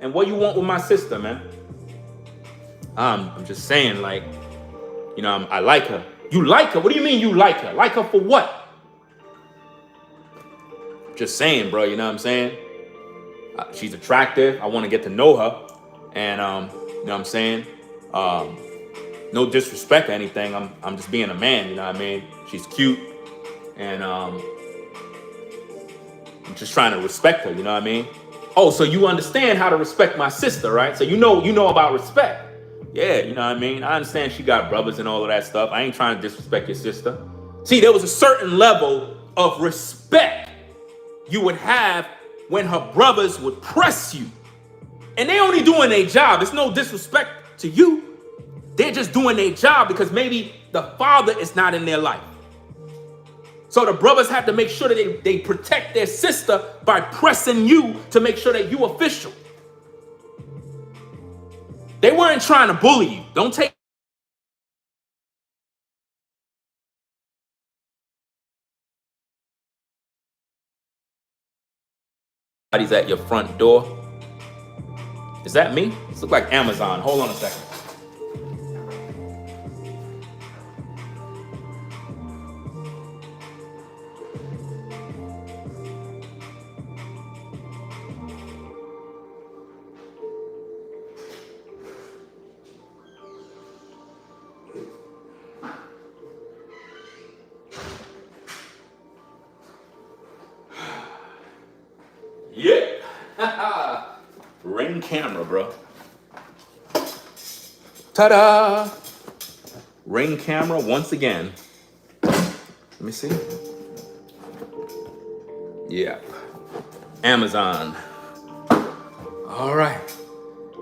And what you want with my sister, man? I'm just saying, like, you know, I like her. You like her? What do you mean you like her? Like her for what? Just saying, bro, you know what I'm saying? She's attractive. I want to get to know her. And, you know what I'm saying? No disrespect or anything. I'm just being a man, you know what I mean? She's cute. And I'm just trying to respect her, you know what I mean? Oh, so you understand how to respect my sister, right? So you know about respect. Yeah, you know what I mean? I understand she got brothers and all of that stuff. I ain't trying to disrespect your sister. See, there was a certain level of respect you would have when her brothers would press you. And they only doing their job. It's no disrespect to you. They're just doing their job because maybe the father is not in their life. So the brothers have to make sure that they protect their sister by pressing you to make sure that you official. They weren't trying to bully you. Don't take somebody's at your front door. Is that me? This looks like Amazon. Hold on a second. Yeah. Ring camera, bro. Ta-da! Ring camera once again. Let me see. Yeah. Amazon. All right.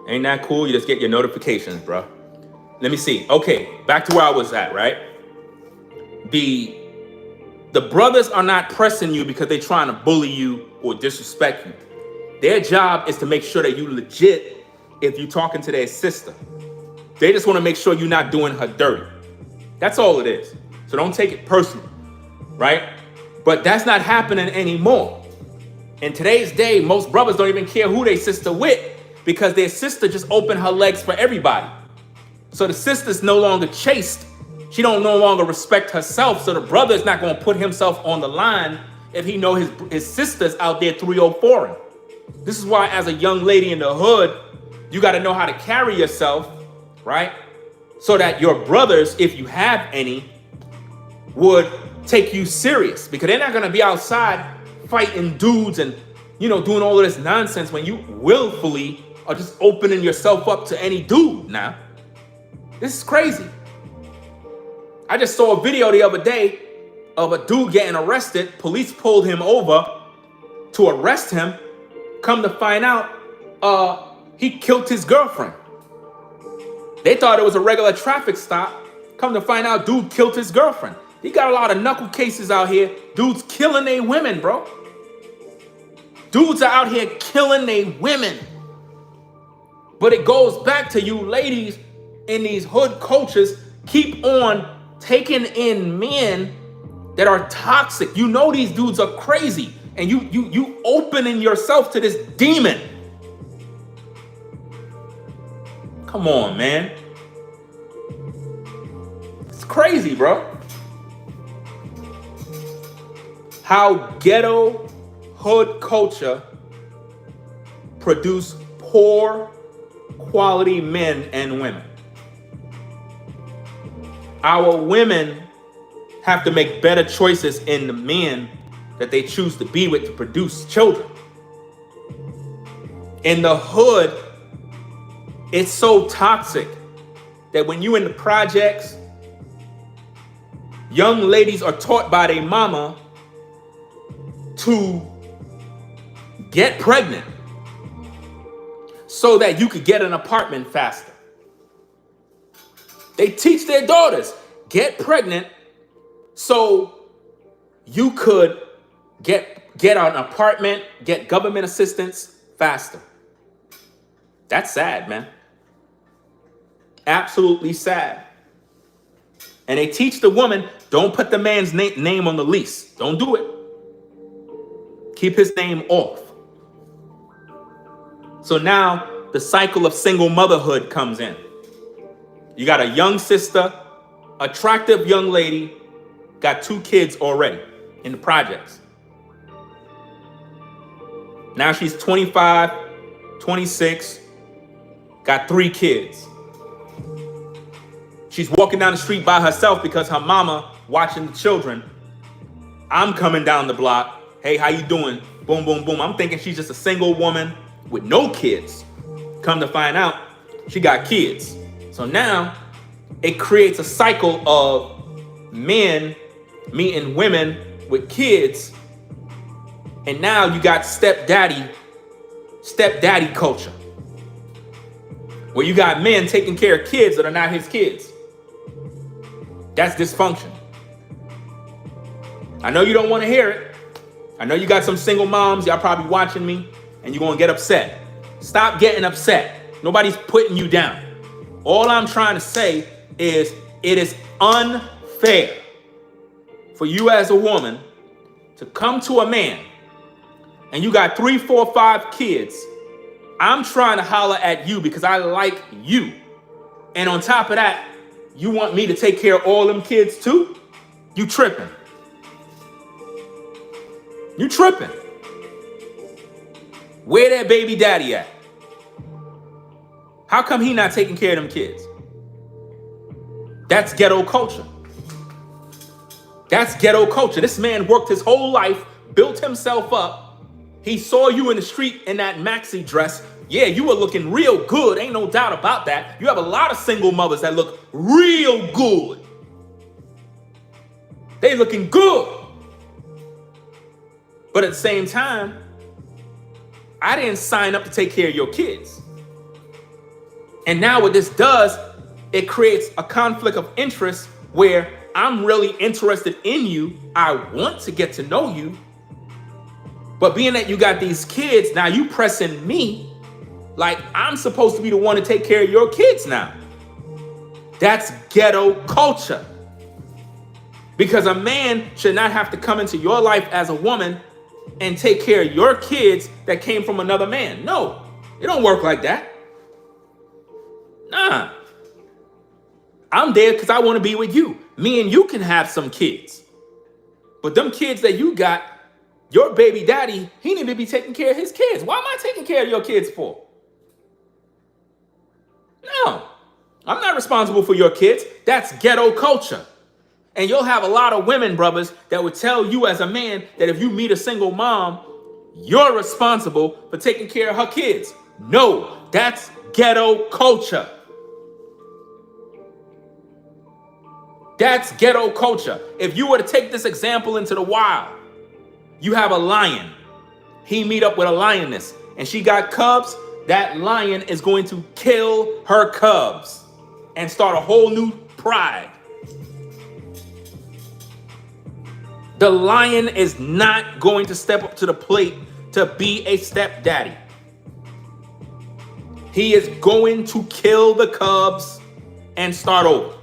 Ain't that cool? You just get your notifications, bro. Let me see. Okay, back to where I was at, right? The brothers are not pressing you because they're trying to bully you or disrespect you. Their job is to make sure that you legit if you're talking to their sister. They just want to make sure you're not doing her dirty. That's all it is. So don't take it personal, right? But that's not happening anymore. In today's day, most brothers don't even care who their sister with because their sister just opened her legs for everybody. So the sister's no longer chaste. She don't no longer respect herself. So the brother is not going to put himself on the line if he know his sister's out there 304ing. This is why as a young lady in the hood, you got to know how to carry yourself, right? So that your brothers, if you have any, would take you serious because they're not going to be outside fighting dudes and, you know, doing all of this nonsense when you willfully are just opening yourself up to any dude now. This is crazy. I just saw a video the other day of a dude getting arrested. Police pulled him over to arrest him. Come to find out, he killed his girlfriend. They thought it was a regular traffic stop. Come to find out, dude killed his girlfriend. He got a lot of knuckle cases out here. Dudes killing their women, bro. Dudes are out here killing their women. But it goes back to you ladies in these hood cultures keep on taking in men that are toxic. You know these dudes are crazy. And you opening yourself to this demon. Come on, man. It's crazy, bro. How ghetto hood culture produce poor quality men and women. Our women have to make better choices in the men that they choose to be with to produce children. In the hood, it's so toxic that when you in the projects, young ladies are taught by their mama to get pregnant so that you could get an apartment faster. They teach their daughters, get pregnant so you could get an apartment, get government assistance faster. That's sad, man. Absolutely sad. And they teach the woman, don't put the man's name on the lease. Don't do it. Keep his name off. So now the cycle of single motherhood comes in. You got a young sister, attractive young lady, got 2 kids already in the projects. Now she's 25, 26, got 3 kids. She's walking down the street by herself because her mama watching the children. I'm coming down the block. Hey, how you doing? Boom, boom, boom. I'm thinking she's just a single woman with no kids. Come to find out, she got kids. So now it creates a cycle of men meeting women with kids. And now you got stepdaddy culture, where you got men taking care of kids that are not his kids. That's dysfunction. I know you don't want to hear it. I know you got some single moms, y'all probably watching me, and you're going to get upset. Stop getting upset. Nobody's putting you down. All I'm trying to say is it is unfair for you as a woman to come to a man and you got 3, 4, 5 kids. I'm trying to holler at you because I like you. And on top of that, you want me to take care of all them kids too? You tripping. You tripping. Where that baby daddy at? How come he not taking care of them kids? That's ghetto culture. That's ghetto culture. This man worked his whole life, built himself up. He saw you in the street in that maxi dress. Yeah, you were looking real good. Ain't no doubt about that. You have a lot of single mothers that look real good. They looking good. But at the same time, I didn't sign up to take care of your kids. And now what this does, it creates a conflict of interest where I'm really interested in you. I want to get to know you. But being that you got these kids, now you pressing me like I'm supposed to be the one to take care of your kids now. That's ghetto culture. Because a man should not have to come into your life as a woman and take care of your kids that came from another man. No, it don't work like that. Nah. I'm there because I want to be with you. Me and you can have some kids. But them kids that you got, your baby daddy, he need to be taking care of his kids. Why am I taking care of your kids for? No, I'm not responsible for your kids. That's ghetto culture. And you'll have a lot of women, brothers, that would tell you as a man that if you meet a single mom, you're responsible for taking care of her kids. No, that's ghetto culture. That's ghetto culture. If you were to take this example into the wild, you have a lion. He meet up with a lioness and she got cubs. That lion is going to kill her cubs and start a whole new pride. The lion is not going to step up to the plate to be a stepdaddy. He is going to kill the cubs and start over.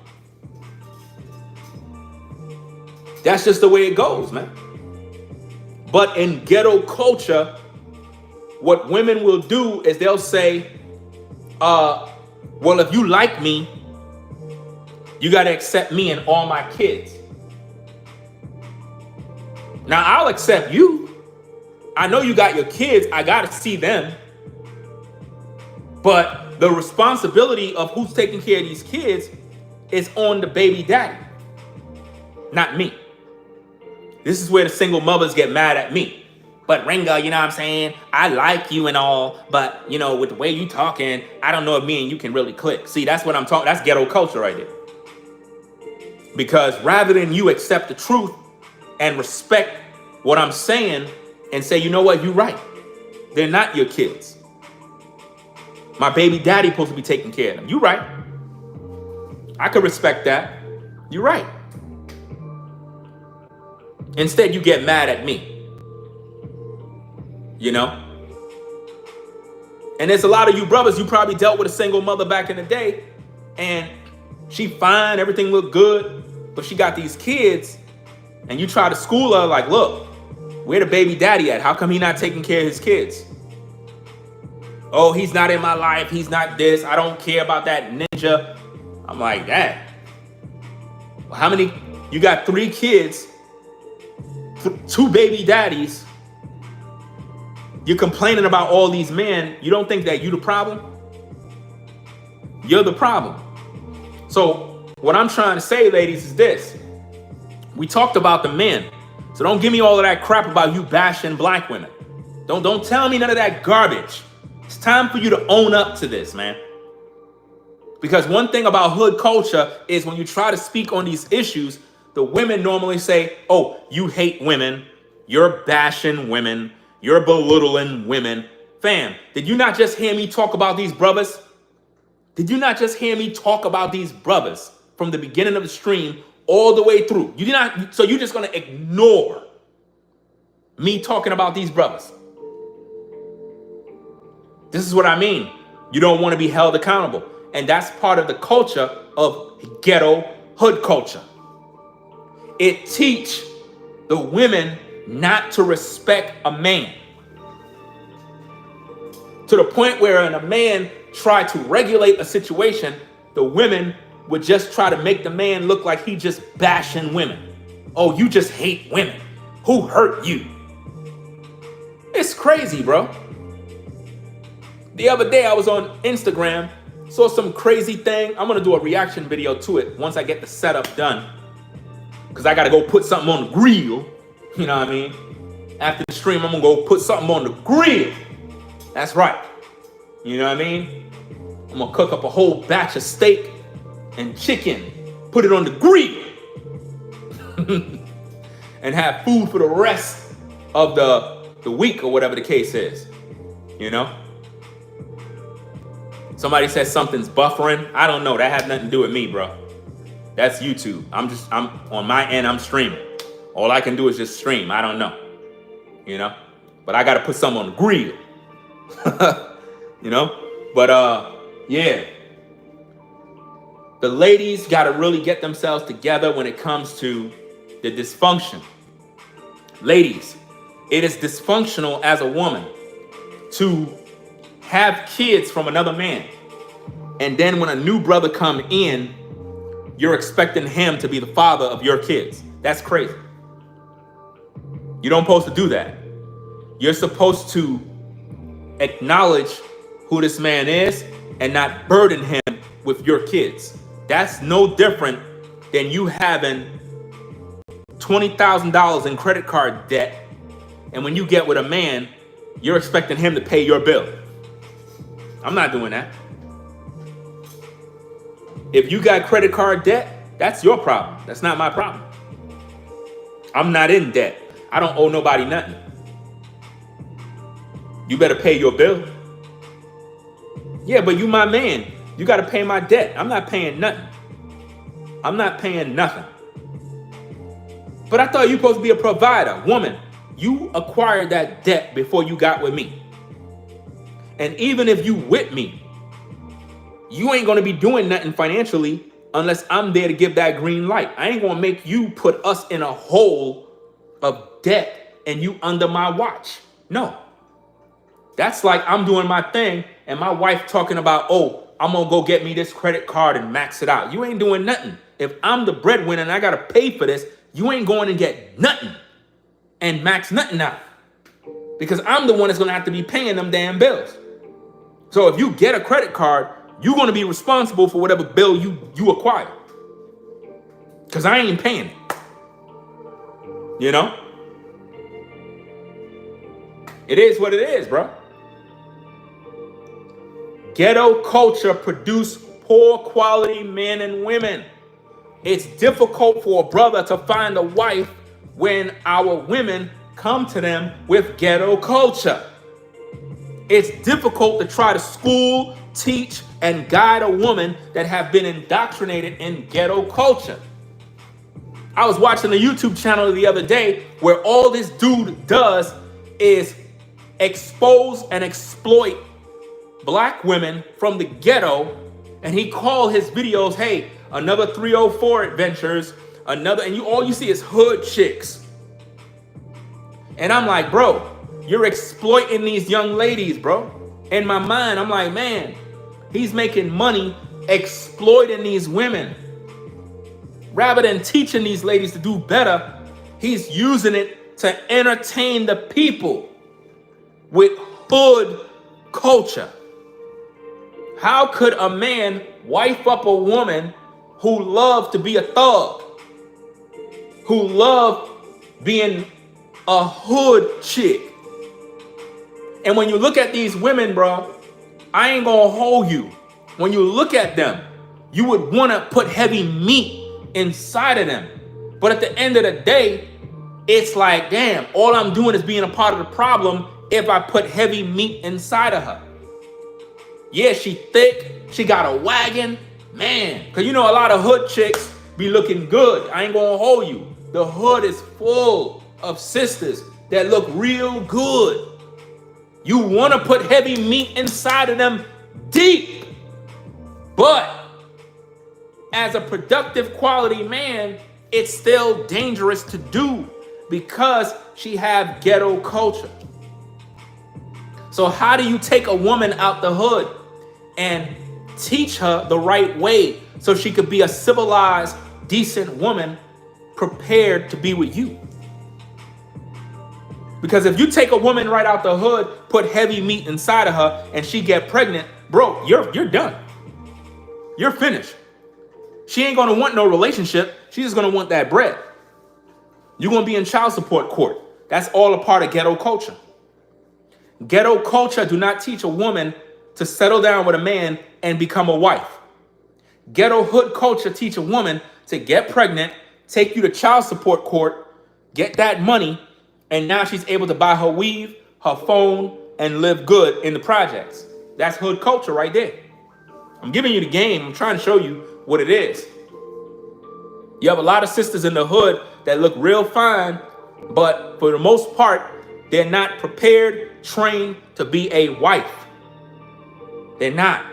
That's just the way it goes, man. But in ghetto culture, what women will do is they'll say, well, if you like me, you got to accept me and all my kids. Now, I'll accept you. I know you got your kids. I got to see them. But the responsibility of who's taking care of these kids is on the baby daddy, not me. This is where the single mothers get mad at me. But Ringo, you know what I'm saying? I like you and all, but you know, with the way you talking, I don't know if me and you can really click. See, that's what I'm talking. That's ghetto culture right there. Because rather than you accept the truth and respect what I'm saying and say, you know what, you're right. They're not your kids. My baby daddy supposed to be taking care of them. You're right. I could respect that. You're right. Instead, you get mad at me. You know? And there's a lot of you brothers, you probably dealt with a single mother back in the day, and she fine, everything looked good, but she got these kids, and you try to school her like, look, where the baby daddy at? How come he not taking care of his kids? Oh, he's not in my life. He's not this. I don't care about that ninja. I'm like, that. How many? You got 3 kids, 2 baby daddies. You're complaining about all these men. You don't think that you're the problem? You're the problem. So what I'm trying to say, ladies, is this. We talked about the men. So don't give me all of that crap about you bashing black women. Don't tell me none of that garbage. It's time for you to own up to this, man. Because one thing about hood culture is when you try to speak on these issues, the women normally say, oh, you hate women. You're bashing women. You're belittling women. Fam, did you not just hear me talk about these brothers? Did you not just hear me talk about these brothers from the beginning of the stream all the way through? You did not. So you're just going to ignore me talking about these brothers. This is what I mean. You don't want to be held accountable. And that's part of the culture of ghetto hood culture. It teach the women not to respect a man. To the point where when a man tried to regulate a situation, the women would just try to make the man look like he just bashing women. Oh, you just hate women. Who hurt you? It's crazy, bro. The other day I was on Instagram, saw some crazy thing. I'm gonna do a reaction video to it once I get the setup done. Cause I gotta go put something on the grill. You know what I mean? After the stream, I'm gonna go put something on the grill. That's right. You know what I mean? I'm gonna cook up a whole batch of steak and chicken, put it on the grill, and have food for the rest of the week or whatever the case is. You know? Somebody says something's buffering. I don't know. That has nothing to do with me, bro. That's YouTube. I'm on my end, I'm streaming. All I can do is just stream. I don't know. You know? But I gotta put something on the grill. You know? But yeah. The ladies gotta really get themselves together when it comes to the dysfunction. Ladies, it is dysfunctional as a woman to have kids from another man. And then when a new brother come in, you're expecting him to be the father of your kids. That's crazy. You don't supposed to do that. You're supposed to acknowledge who this man is and not burden him with your kids. That's no different than you having $20,000 in credit card debt, and when you get with a man, you're expecting him to pay your bill. I'm not doing that. If you got credit card debt, that's your problem. That's not my problem. I'm not in debt. I don't owe nobody nothing. You better pay your bill. Yeah, but you my man. You got to pay my debt. I'm not paying nothing. I'm not paying nothing. But I thought you were supposed to be a provider. Woman, you acquired that debt before you got with me. And even if you with me, you ain't going to be doing nothing financially unless I'm there to give that green light. I ain't going to make you put us in a hole of debt and you under my watch. No. That's like I'm doing my thing and my wife talking about, oh, I'm going to go get me this credit card and max it out. You ain't doing nothing. If I'm the breadwinner and I got to pay for this, you ain't going to get nothing and max nothing out. Because I'm the one that's going to have to be paying them damn bills. So if you get a credit card, you're going to be responsible for whatever bill you acquire. Because I ain't paying it. You know? It is what it is, bro. Ghetto culture produce poor quality men and women. It's difficult for a brother to find a wife when our women come to them with ghetto culture. It's difficult to try to school, teach, and guide a woman that have been indoctrinated in ghetto culture. I was watching a YouTube channel the other day where all this dude does is expose and exploit black women from the ghetto, and he called his videos, hey, another 304 adventures, another, and all you see is hood chicks. And I'm like, bro, you're exploiting these young ladies, bro. In my mind, I'm like, man, he's making money exploiting these women. Rather than teaching these ladies to do better, he's using it to entertain the people with hood culture. How could a man wife up a woman who loved to be a thug, who loved being a hood chick? And when you look at these women, bro, I ain't gonna hold you. When you look at them, you would want to put heavy meat inside of them. But at the end of the day, it's like, damn, all I'm doing is being a part of the problem if I put heavy meat inside of her. Yeah, she thick, she got a wagon, man. Because you know a lot of hood chicks be looking good. I ain't gonna hold you. The hood is full of sisters that look real good. You want to put heavy meat inside of them deep. But as a productive quality man, it's still dangerous to do because she have ghetto culture. So how do you take a woman out the hood and teach her the right way so she could be a civilized, decent woman prepared to be with you? Because if you take a woman right out the hood, put heavy meat inside of her, and she get pregnant, bro, you're done. You're finished. She ain't gonna want no relationship. She's just gonna want that bread. You're gonna be in child support court. That's all a part of ghetto culture. Ghetto culture do not teach a woman to settle down with a man and become a wife. Ghetto hood culture teach a woman to get pregnant, take you to child support court, get that money, and now she's able to buy her weave, her phone, and live good in the projects. That's hood culture right there. I'm giving you the game. I'm trying to show you what it is. You have a lot of sisters in the hood that look real fine, but for the most part, they're not prepared, trained to be a wife. They're not.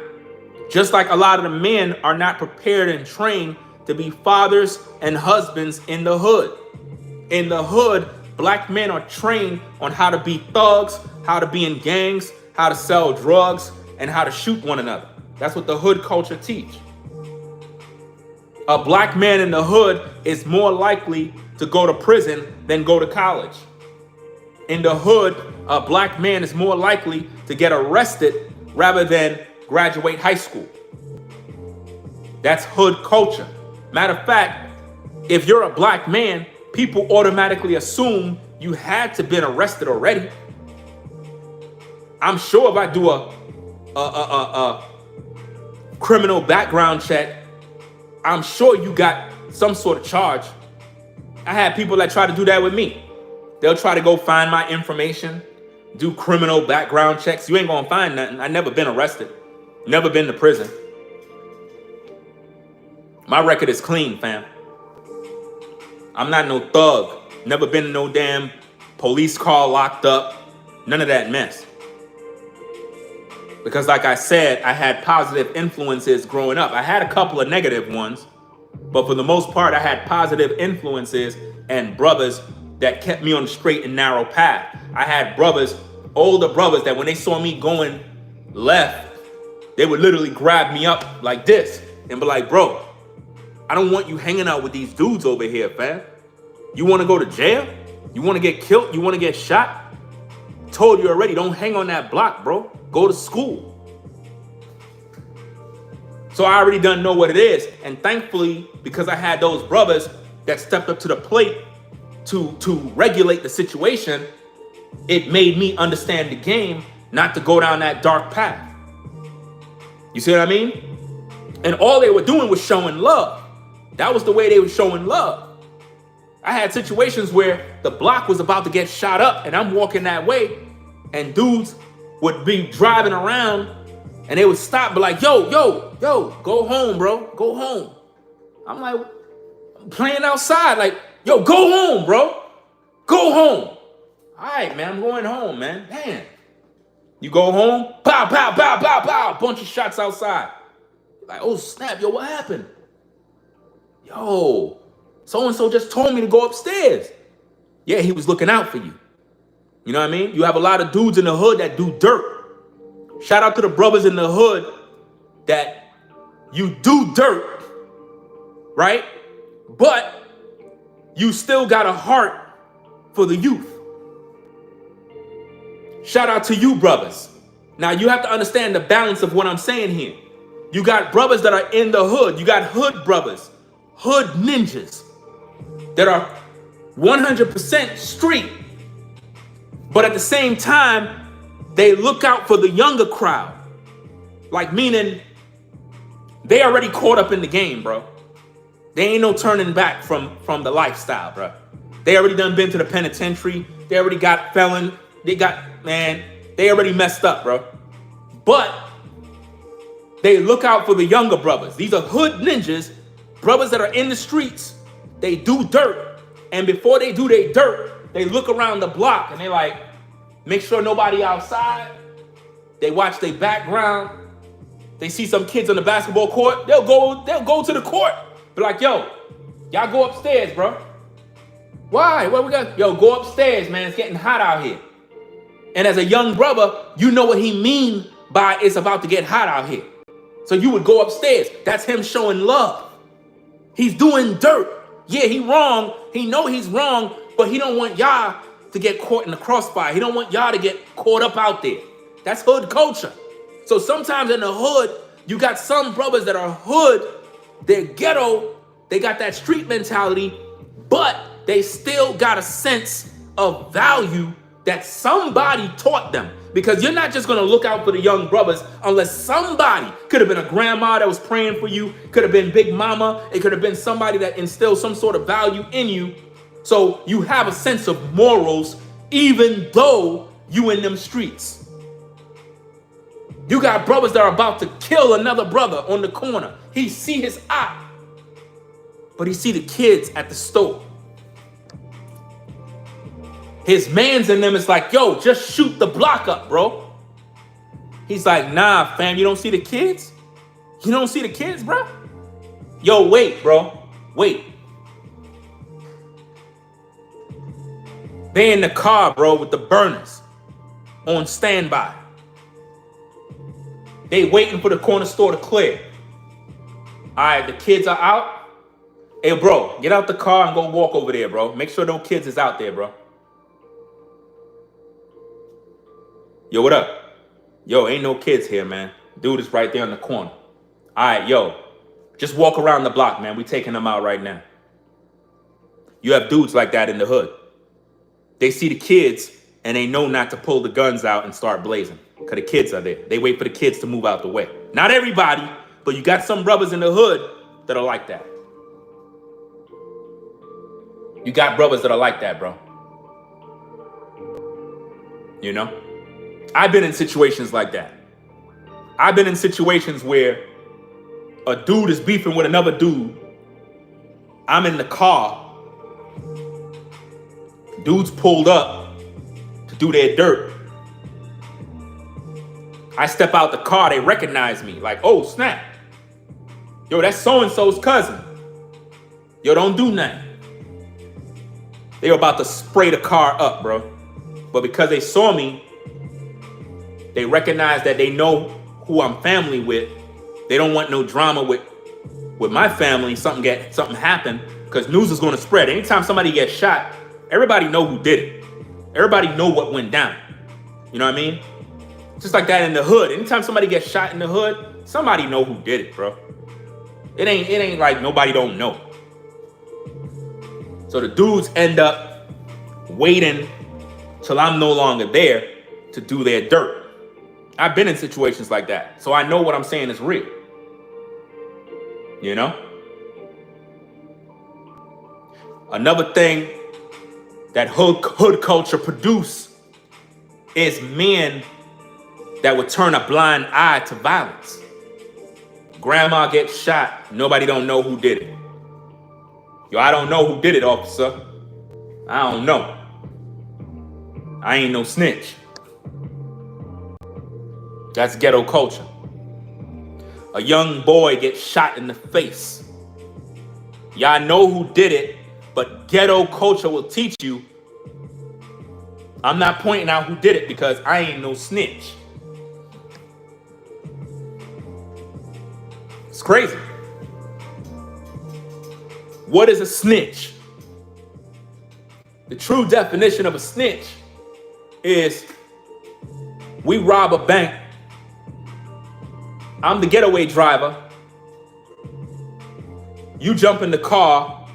Just like a lot of the men are not prepared and trained to be fathers and husbands in the hood. In the hood, black men are trained on how to be thugs, how to be in gangs, how to sell drugs, and how to shoot one another. That's what the hood culture teach. A black man in the hood is more likely to go to prison than go to college. In the hood, a black man is more likely to get arrested rather than graduate high school. That's hood culture. Matter of fact, if you're a black man, people automatically assume you had to been arrested already. I'm sure if I do a criminal background check, I'm sure you got some sort of charge. I had people that try to do that with me. They'll try to go find my information, do criminal background checks. You ain't gonna find nothing. I never been arrested, never been to prison. My record is clean, fam. I'm not no thug. Never been in no damn police car locked up. None of that mess. Because like I said, I had positive influences growing up. I had a couple of negative ones, but for the most part, I had positive influences and brothers that kept me on the straight and narrow path. I had brothers, older brothers, that when they saw me going left, they would literally grab me up like this and be like, bro, I don't want you hanging out with these dudes over here, fam. You want to go to jail? You want to get killed? You want to get shot? Told you already, don't hang on that block, bro. Go to school. So I already done know what it is. And thankfully, because I had those brothers that stepped up to the plate to regulate the situation, it made me understand the game, not to go down that dark path. You see what I mean? And all they were doing was showing love. That was the way they were showing love. I had situations where the block was about to get shot up and I'm walking that way and dudes would be driving around and they would stop, be like, yo, go home, bro. Go home. I'm like, I'm playing outside. Like, yo, go home, bro. Go home. All right, man, I'm going home, man. Damn. You go home, pow, pow, pow, pow, pow. Bunch of shots outside. Like, oh, snap, yo, what happened? Yo, so-and-so just told me to go upstairs. Yeah, he was looking out for you. You know what I mean? You have a lot of dudes in the hood that do dirt. Shout out to the brothers in the hood that you do dirt, right? But you still got a heart for the youth. Shout out to you, brothers. Now, you have to understand the balance of what I'm saying here. You got brothers that are in the hood. You got hood brothers, hood ninjas that are 100% street. But at the same time, they look out for the younger crowd. Like, meaning they already caught up in the game, bro. They ain't no turning back from the lifestyle, bro. They already done been to the penitentiary. They already got felon. They already messed up, bro. But they look out for the younger brothers. These are hood ninjas, brothers that are in the streets. They do dirt. And before they do their dirt, they look around the block and they like, make sure nobody outside. They watch their background. They see some kids on the basketball court. They'll go to the court. Be like, yo, y'all go upstairs, bro. Why? What we got? Yo, go upstairs, man. It's getting hot out here. And as a young brother, you know what he mean by it's about to get hot out here. So you would go upstairs. That's him showing love. He's doing dirt. Yeah, he wrong. He know he's wrong, but he don't want y'all to get caught in the crossfire. He don't want y'all to get caught up out there. That's hood culture. So sometimes in the hood, you got some brothers that are hood, they're ghetto, they got that street mentality, but they still got a sense of value that somebody taught them. Because you're not just gonna look out for the young brothers unless somebody, could have been a grandma that was praying for you, could have been Big Mama, it could have been somebody that instilled some sort of value in you. So you have a sense of morals, even though you in them streets. You got brothers that are about to kill another brother on the corner. He see his eye, but he see the kids at the store. His mans in them is like, yo, just shoot the block up, bro. He's like, nah, fam, you don't see the kids? You don't see the kids, bro? Yo, wait, bro. Wait. They in the car, bro, with the burners on standby. They waiting for the corner store to clear. All right, the kids are out. Hey, bro, get out the car and go walk over there, bro. Make sure no kids is out there, bro. Yo, what up? Yo, ain't no kids here, man. Dude is right there in the corner. All right, yo, just walk around the block, man. We taking them out right now. You have dudes like that in the hood. They see the kids and they know not to pull the guns out and start blazing because the kids are there. They wait for the kids to move out the way. Not everybody, but you got some brothers in the hood that are like that. You got brothers that are like that, bro. You know? I've been in situations like that. I've been in situations where a dude is beefing with another dude. I'm in the car. Dudes pulled up to do their dirt. I step out the car, they recognize me. Like, oh, snap. Yo, that's so-and-so's cousin. Yo, don't do nothing. They were about to spray the car up, bro. But because they saw me, they recognize that they know who I'm family with. They don't want no drama with my family. Something happened, because news is going to spread. Anytime somebody gets shot, everybody know who did it. Everybody know what went down. You know what I mean? Just like that in the hood. Anytime somebody gets shot in the hood, somebody know who did it, bro. It ain't like nobody don't know. So the dudes end up waiting till I'm no longer there to do their dirt. I've been in situations like that, so I know what I'm saying is real. You know? Another thing that hood culture produce is men that would turn a blind eye to violence. Grandma gets shot, nobody don't know who did it. Yo, I don't know who did it, officer. I don't know. I ain't no snitch. That's ghetto culture. A young boy gets shot in the face. Y'all know who did it, but ghetto culture will teach you, I'm not pointing out who did it because I ain't no snitch. It's crazy. What is a snitch? The true definition of a snitch is we rob a bank. I'm the getaway driver. You jump in the car.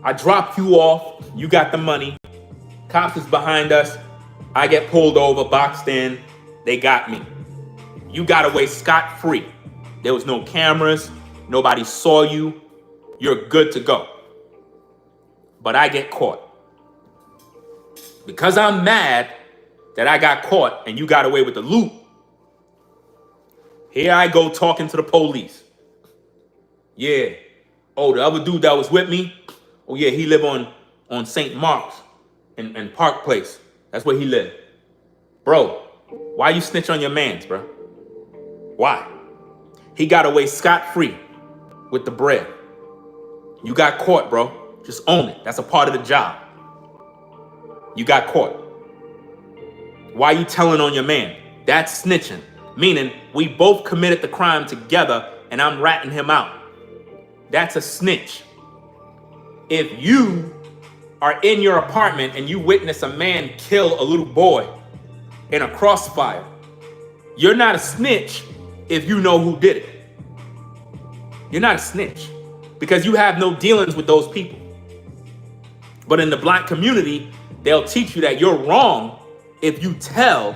I drop you off. You got the money. Cops is behind us. I get pulled over, boxed in. They got me. You got away scot-free. There was no cameras. Nobody saw you. You're good to go. But I get caught. Because I'm mad that I got caught and you got away with the loot, here I go talking to the police. Yeah. Oh, the other dude that was with me, oh yeah, he live on St. Mark's and Park Place. That's where he lived. Bro, why you snitch on your mans, bro? Why? He got away scot-free with the bread. You got caught, bro. Just own it. That's a part of the job. You got caught. Why you telling on your man? That's snitching. Meaning we both committed the crime together and I'm ratting him out. That's a snitch. If you are in your apartment and you witness a man kill a little boy in a crossfire, you're not a snitch if you know who did it. You're not a snitch because you have no dealings with those people. But in the black community, they'll teach you that you're wrong if you tell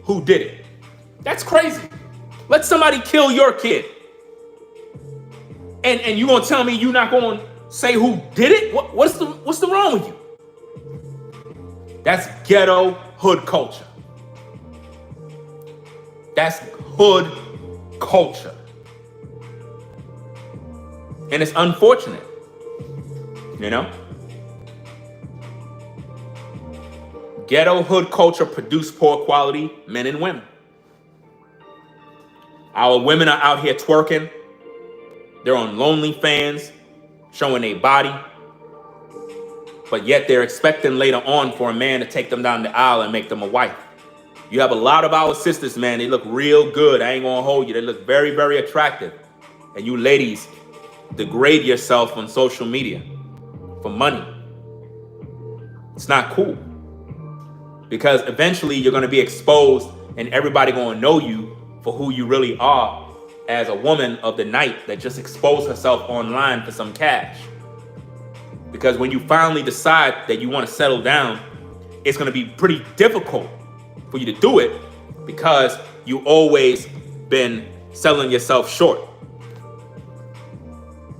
who did it. That's crazy. Let somebody kill your kid. And you gonna tell me you're not gonna say who did it? What's the wrong with you? That's ghetto hood culture. That's hood culture. And it's unfortunate, you know? Ghetto hood culture produce poor quality men and women. Our women are out here twerking. They're on OnlyFans, showing their body. But yet they're expecting later on for a man to take them down the aisle and make them a wife. You have a lot of our sisters, man. They look real good. I ain't gonna hold you. They look very, very attractive. And you ladies degrade yourself on social media for money. It's not cool. Because eventually you're gonna be exposed and everybody gonna know you for who you really are as a woman of the night that just exposed herself online for some cash. Because when you finally decide that you want to settle down, it's going to be pretty difficult for you to do it because you always been selling yourself short.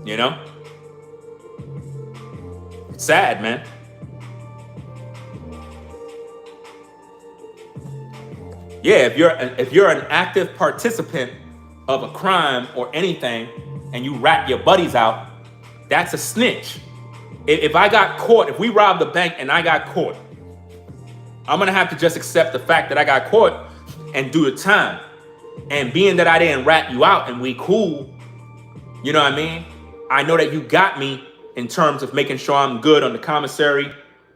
You know? It's sad, man. Yeah, if you're an active participant of a crime or anything and you rat your buddies out, that's a snitch. If I got caught, if we robbed the bank and I got caught, I'm gonna have to just accept the fact that I got caught and do the time. And being that I didn't rat you out and we cool, you know what I mean? I know that you got me in terms of making sure I'm good on the commissary,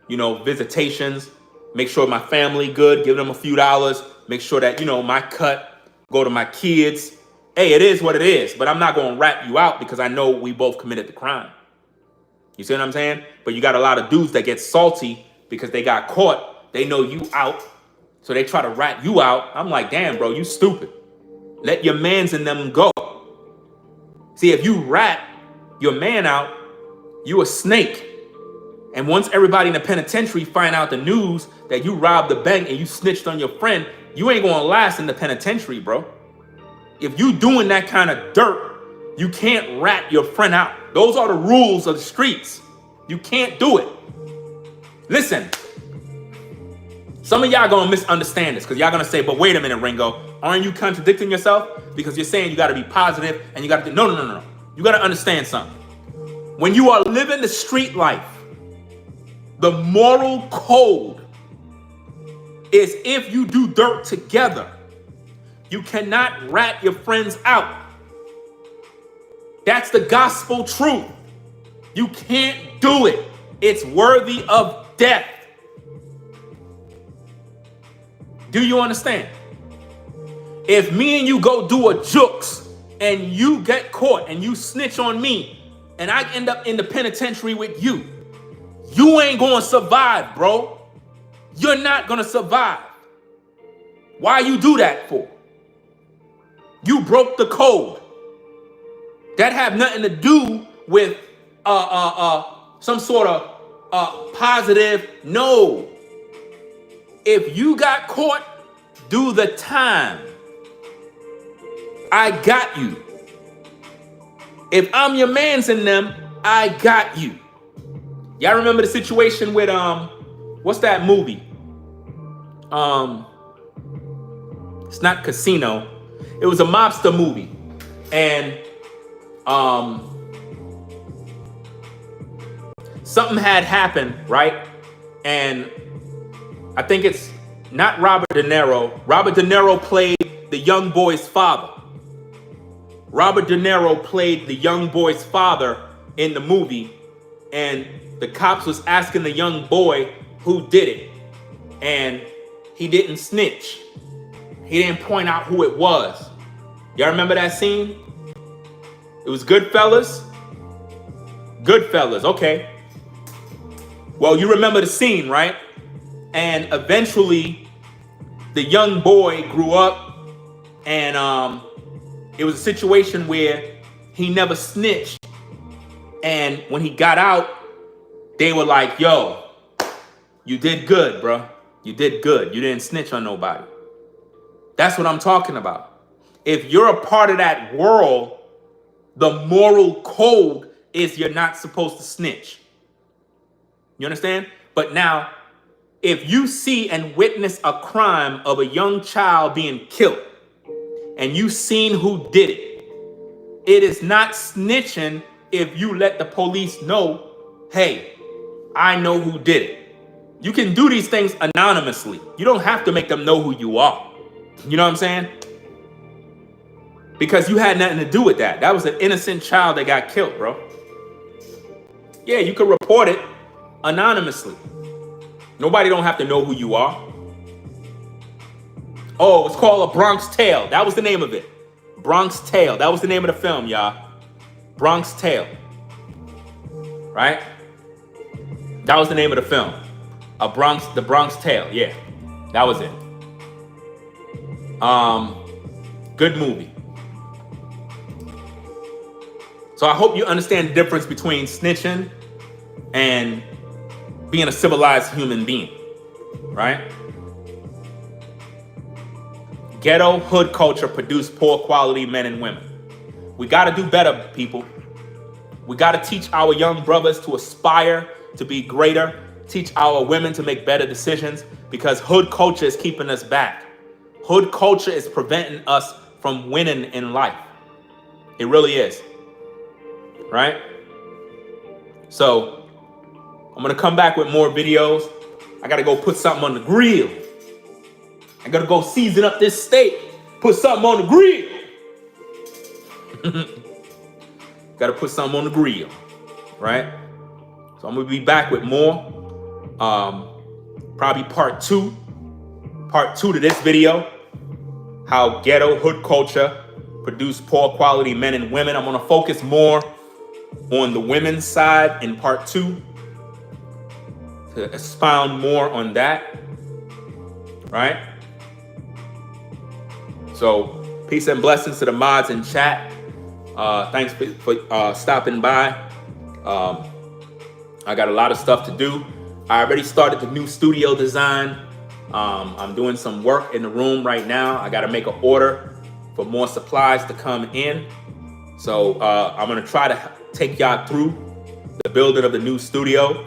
you know, visitations, make sure my family good, give them a few dollars, make sure that, you know, my cut go to my kids. Hey, it is what it is, but I'm not going to rat you out because I know we both committed the crime. You see what I'm saying? But you got a lot of dudes that get salty because they got caught. They know you out, so they try to rat you out. I'm like, damn, bro, you stupid. Let your mans and them go. See, if you rat your man out, you a snake. And once everybody in the penitentiary find out the news that you robbed the bank and you snitched on your friend, you ain't gonna last in the penitentiary, bro. If you doing that kind of dirt, you can't rat your friend out. Those are the rules of the streets. You can't do it. Listen, Some of y'all gonna misunderstand this because y'all gonna say, but wait a minute, Ringo, aren't you contradicting yourself? Because you're saying you gotta be positive and you gotta do, no. You gotta understand something. When you are living the street life, the moral code is if you do dirt together, you cannot rat your friends out. That's the gospel truth. You can't do it. It's worthy of death. Do you understand? If me and you go do a jukes and you get caught and you snitch on me and I end up in the penitentiary with you, you ain't gonna survive, bro. You're not gonna survive. Why you do that for? You broke the code. That have nothing to do with some sort of positive. No. If you got caught, do the time. I got you. If I'm your mans in them, I got you. Y'all remember the situation with what's that movie? It's not Casino. It was a mobster movie. And something had happened, right? And I think it's not Robert De Niro. Robert De Niro played the young boy's father. Robert De Niro played the young boy's father in the movie, and the cops was asking the young boy who did it, and he didn't snitch. He didn't point out who it was. Y'all remember that scene? It was Goodfellas? Goodfellas, okay. Well, you remember the scene, right? And eventually, the young boy grew up, and it was a situation where he never snitched. And when he got out, they were like, yo, you did good, bro. You did good. You didn't snitch on nobody. That's what I'm talking about. If you're a part of that world, the moral code is you're not supposed to snitch. You understand? But now, if you see and witness a crime of a young child being killed, and you seen who did it, it is not snitching if you let the police know, hey, I know who did it. You can do these things anonymously. You don't have to make them know who you are. You know what I'm saying? Because you had nothing to do with that. That was an innocent child that got killed, bro. Yeah, you could report it anonymously. Nobody don't have to know who you are. Oh, it's called A Bronx Tale. That was the name of it. Bronx Tale. That was the name of the film, y'all. Bronx Tale. Right? That was the name of the film. The Bronx Tale. Yeah, that was it. Good movie. So I hope you understand the difference between snitching and being a civilized human being, right? Ghetto hood culture produced poor quality men and women. We got to do better, people. We got to teach our young brothers to aspire to be greater, teach our women to make better decisions, because hood culture is keeping us back. Hood culture is preventing us from winning in life. It really is. Right? So, I'm going to come back with more videos. I got to go put something on the grill. I got to go season up this steak. Put something on the grill. Got to put something on the grill. Right? So I'm going to be back with more. Probably part two to this video. How ghetto hood culture produced poor quality men and women. I'm going to focus more on the women's side in part 2 to expound more on that, right? So peace and blessings to the mods in chat. Thanks for stopping by. I got a lot of stuff to do. I already started the new studio design. I'm doing some work in the room right now. I got to make an order for more supplies to come in. So I'm going to try to take y'all through the building of the new studio.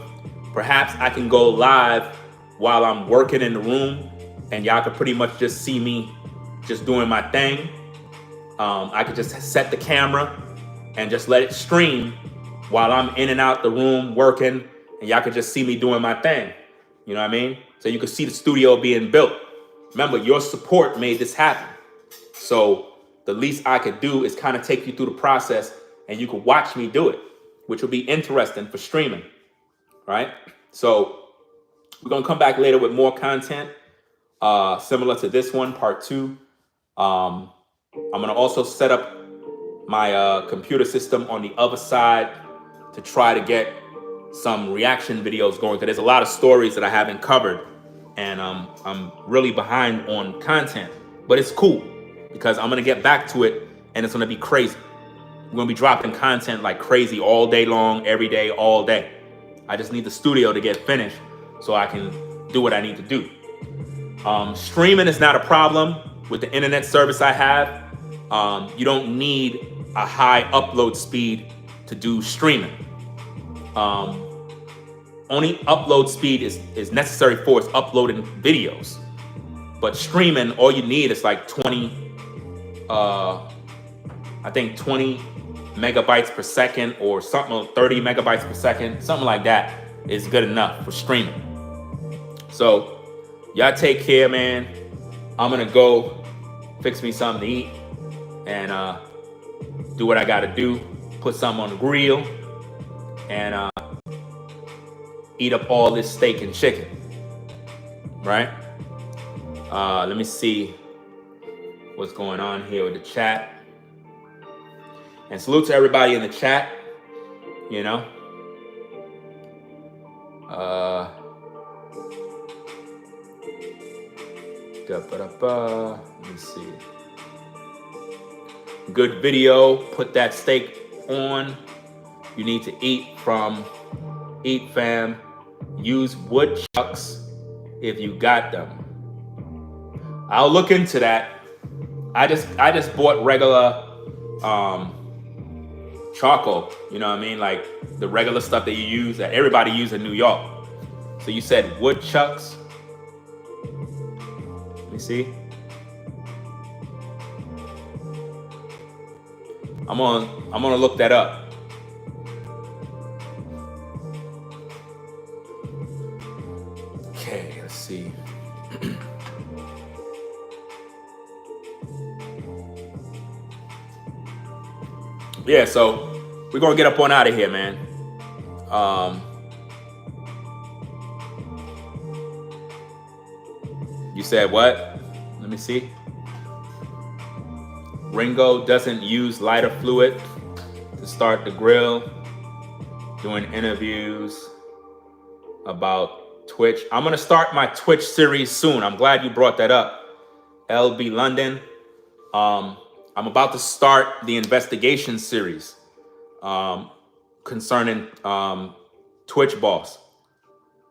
Perhaps I can go live while I'm working in the room, and y'all could pretty much just see me just doing my thing. I could just set the camera and just let it stream while I'm in and out the room working, and y'all could just see me doing my thing. You know what I mean? So you could see the studio being built. Remember, your support made this happen. So the least I could do is kind of take you through the process, and you could watch me do it, which will be interesting for streaming, right? So we're gonna come back later with more content similar to this one, part 2. I'm gonna also set up my computer system on the other side to try to get some reaction videos going, because there's a lot of stories that I haven't covered, and I'm really behind on content, but it's cool because I'm gonna get back to it, and it's gonna be crazy. We're gonna be dropping content like crazy all day long, every day, all day. I just need the studio to get finished so I can do what I need to do. Streaming is not a problem with the internet service I have. You don't need a high upload speed to do streaming. Only upload speed is necessary for is uploading videos. But streaming, all you need is like 20 megabytes per second or something, 30 megabytes per second, something like that is good enough for streaming. So y'all take care, man. I'm gonna go fix me something to eat and do what I gotta do, put something on the grill, and eat up all this steak and chicken, right? Let me see what's going on here with the chat. And salute to everybody in the chat, you know. Let me see. Good video. Put that steak on. You need to eat, fam. Use woodchucks if you got them. I'll look into that. I just bought regular charcoal, you know what I mean? Like the regular stuff that you use, that everybody uses in New York. So you said woodchucks. Let me see. I'm gonna look that up. Okay, let's see. Yeah, so we're gonna get up on out of here, man. You said what? Let me see. Ringo doesn't use lighter fluid to start the grill. Doing interviews about Twitch. I'm gonna start my Twitch series soon. I'm glad you brought that up, LB London. I'm about to start the investigation series concerning Twitch boss.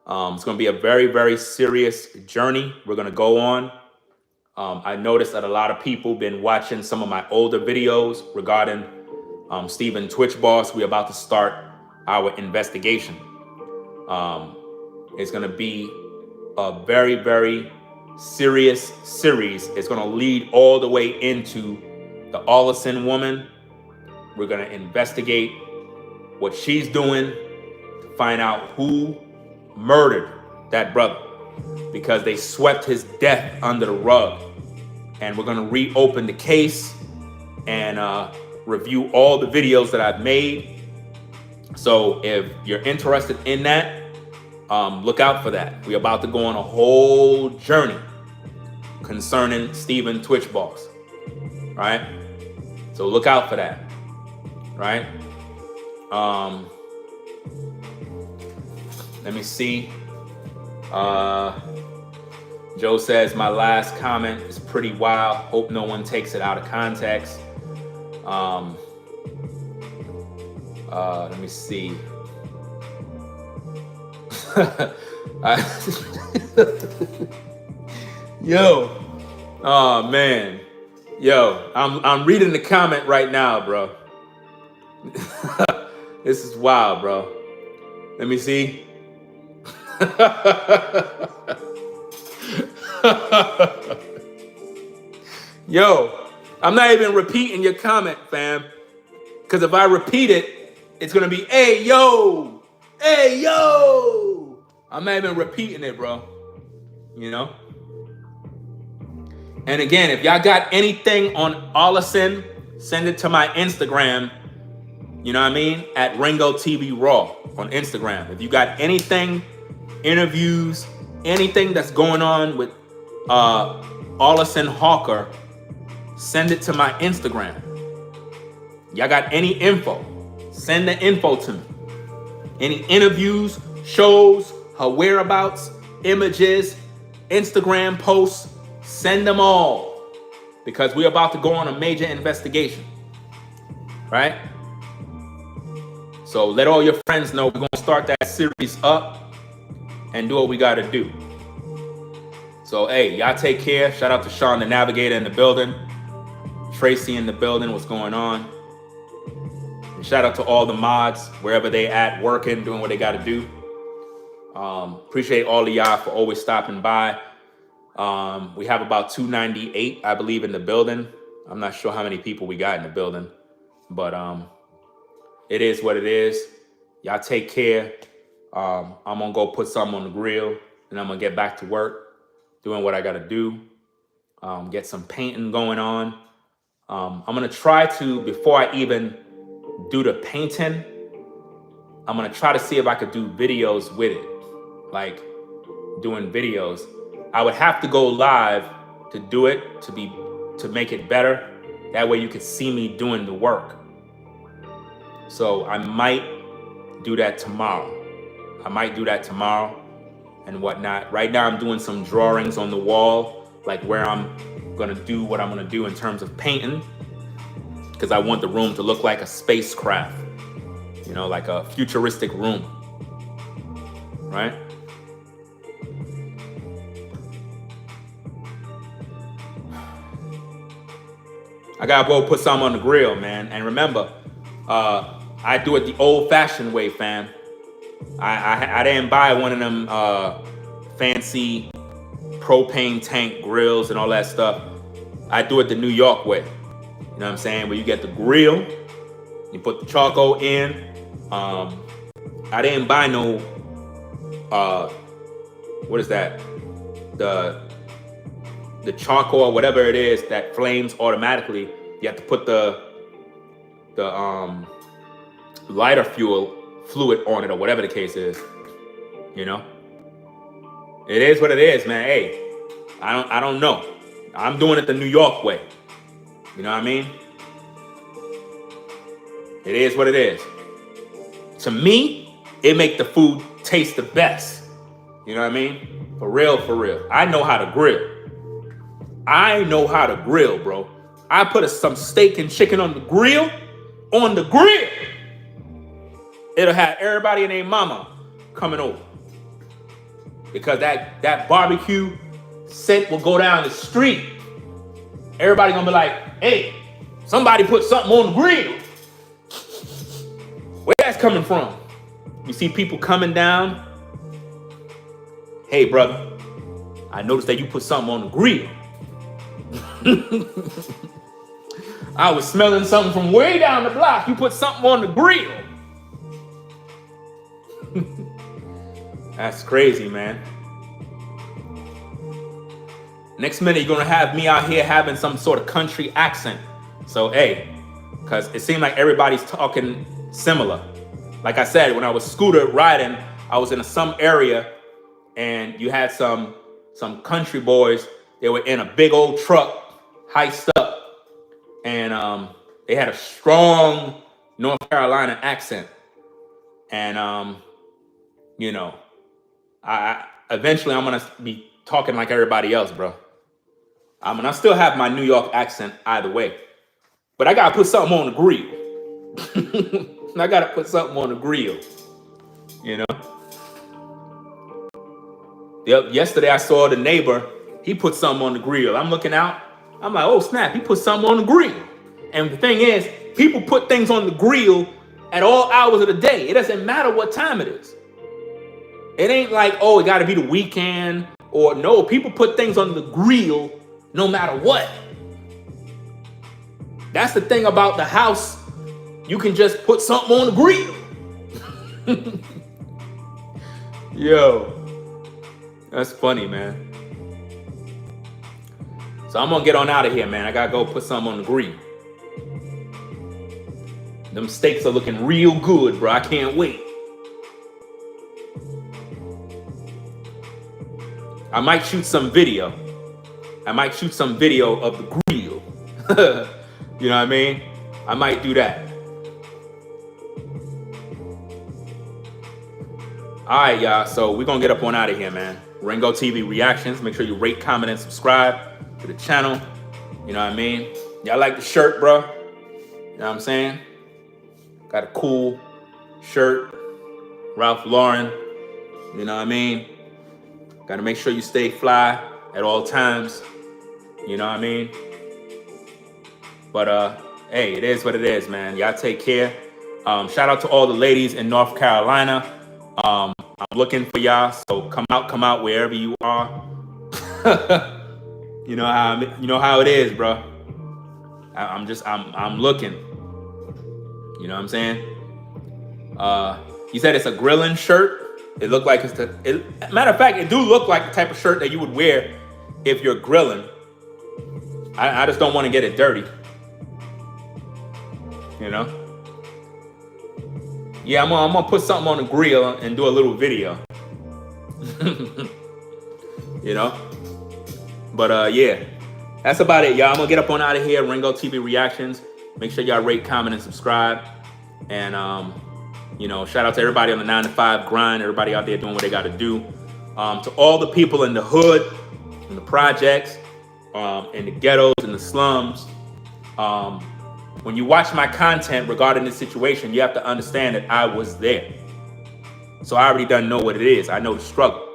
It's going to be a very, very serious journey we're going to go on. I noticed that a lot of people been watching some of my older videos regarding Stephen Twitch boss. We're about to start our investigation. It's going to be a very, very serious series. It's going to lead all the way into the Allison woman. We're going to investigate what she's doing to find out who murdered that brother, because they swept his death under the rug. And we're going to reopen the case and review all the videos that I've made. So if you're interested in that, look out for that. We're about to go on a whole journey concerning Stephen Twitch boss, right? So look out for that, right? Let me see. Joe says, my last comment is pretty wild. Hope no one takes it out of context. Let me see. Yo, oh man. Yo, I'm reading the comment right now, bro. This is wild, bro. Let me see. Yo, I'm not even repeating your comment, fam. Because if I repeat it, it's going to be, hey, yo, hey, yo. I'm not even repeating it, bro. You know? And again, if y'all got anything on Ollison, send it to my Instagram. You know what I mean? At Ringo TV Raw on Instagram. If you got anything, interviews, anything that's going on with Ollison Hawker, send it to my Instagram. Y'all got any info? Send the info to me. Any interviews, shows, her whereabouts, images, Instagram posts, send them all. Because we're about to go on a major investigation. Right? So let all your friends know we're going to start that series up and do what we got to do. So, hey, y'all take care. Shout out to Sean, the Navigator, in the building. Tracy in the building. What's going on? And shout out to all the mods, wherever they at, working, doing what they got to do. Appreciate all of y'all for always stopping by. We have about 298, I believe, in the building. I'm not sure how many people we got in the building, but it is what it is. Y'all take care. I'm going to go put something on the grill, and I'm going to get back to work, doing what I got to do. Get some painting going on. I'm going to try to, before I even do the painting, I'm going to try to see if I could do videos with it. Like doing videos. I would have to go live to do it, to make it better. That way you could see me doing the work. So I might do that tomorrow. And whatnot. Right now I'm doing some drawings on the wall, like where I'm gonna do what I'm gonna do in terms of painting, because I want the room to look like a spacecraft, you know, like a futuristic room, right? I gotta go put something on the grill, man. And remember, I do it the old-fashioned way, fam. I didn't buy one of them fancy propane tank grills and all that stuff. I do it the New York way. You know what I'm saying? Where you get the grill, you put the charcoal in. I didn't buy no, what is that? The charcoal or whatever it is that flames automatically. You have to put the lighter fluid on it, or whatever the case is. You know, it is what it is, man. Hey, I don't know. I'm doing it the New York way. You know what I mean? It is what it is. To me, it make the food taste the best. You know what I mean? For real, for real. I know how to grill. Bro. I put some steak and chicken on the grill. It'll have everybody and their mama coming over. Because that barbecue scent will go down the street. Everybody gonna be like, hey, somebody put something on the grill. Where that's coming from? You see people coming down. Hey, brother, I noticed that you put something on the grill. I was smelling something from way down the block. You put something on the grill. That's crazy, man. Next minute, you're gonna have me out here having some sort of country accent. So, hey, because it seemed like everybody's talking similar. Like I said, when I was scooter riding, I was in some area, and you had some country boys. They were in a big old truck, hiced up, and they had a strong North Carolina accent. And you know, I eventually I'm gonna be talking like everybody else, bro. I mean, I still have my New York accent either way, but I gotta put something on the grill. I gotta put something on the grill, you know. Yep. Yesterday I saw the neighbor. He put something on the grill. I'm looking out. I'm like, oh snap! He put something on the grill. And the thing is, people put things on the grill at all hours of the day. It doesn't matter what time it is. It ain't like, oh, it got to be the weekend, or no, people put things on the grill no matter what. That's the thing about the house. You can just put something on the grill. Yo, that's funny, man. So I'm gonna get on out of here, man. I gotta go put something on the grill. Them steaks are looking real good, bro. I can't wait. I might shoot some video. I might shoot some video of the grill. You know what I mean? I might do that. All right, y'all. So we're going to get up on out of here, man. Ringo TV Reactions. Make sure you rate, comment, and subscribe to the channel. You know what I mean? Y'all like the shirt, bro? You know what I'm saying? Got a cool shirt. Ralph Lauren. You know what I mean? Got to make sure you stay fly at all times. You know what I mean? But, hey, it is what it is, man. Y'all take care. Shout out to all the ladies in North Carolina. I'm looking for y'all, so come out wherever you are. You know how it is, bro. I'm looking. You know what I'm saying? You said it's a grilling shirt. It looked like matter of fact, it do look like the type of shirt that you would wear if you're grilling. I just don't want to get it dirty. You know? Yeah, I'm gonna put something on the grill and do a little video. You know? But yeah, that's about it, y'all. I'm gonna get up on out of here. Ringo TV Reactions. Make sure y'all rate, comment, and subscribe. And you know, shout out to everybody on the 9-to-5 grind, everybody out there doing what they gotta do. To all the people in the hood, in the projects, in the ghettos, in the slums. When you watch my content regarding this situation, you have to understand that I was there. So I already done know what it is. I know the struggle.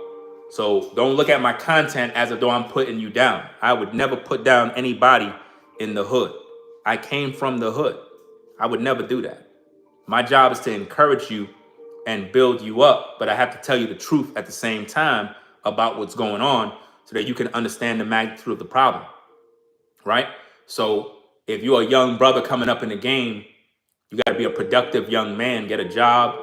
So don't look at my content as though I'm putting you down. I would never put down anybody in the hood. I came from the hood. I would never do that. My job is to encourage you and build you up, but I have to tell you the truth at the same time about what's going on so that you can understand the magnitude of the problem, right? So if you're a young brother coming up in the game, you got to be a productive young man, get a job,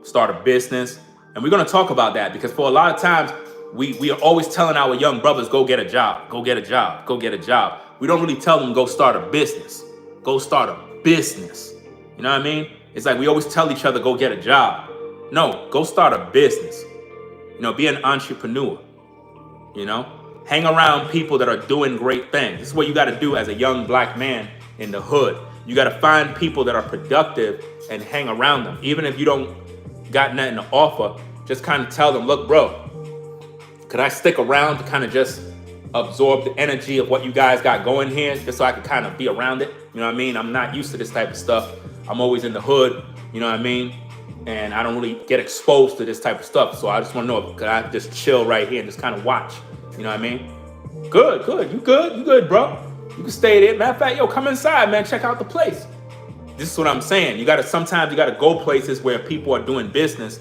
start a business. And we're going to talk about that because for a lot of times, we are always telling our young brothers, go get a job, go get a job, go get a job. We don't really tell them, go start a business, go start a business. You know what I mean? It's like we always tell each other, go get a job. No, go start a business. You know, be an entrepreneur, you know? Hang around people that are doing great things. This is what you got to do as a young black man in the hood. You got to find people that are productive and hang around them. Even if you don't got nothing to offer, just kind of tell them, look, bro, could I stick around to kind of just absorb the energy of what you guys got going here just so I could kind of be around it? You know what I mean? I'm not used to this type of stuff. I'm always in the hood, you know what I mean? And I don't really get exposed to this type of stuff. So I just want to know, could I just chill right here and just kind of watch? You know what I mean? Good. You good, bro. You can stay there. Matter of fact, yo, come inside, man. Check out the place. This is what I'm saying. Sometimes you gotta go places where people are doing business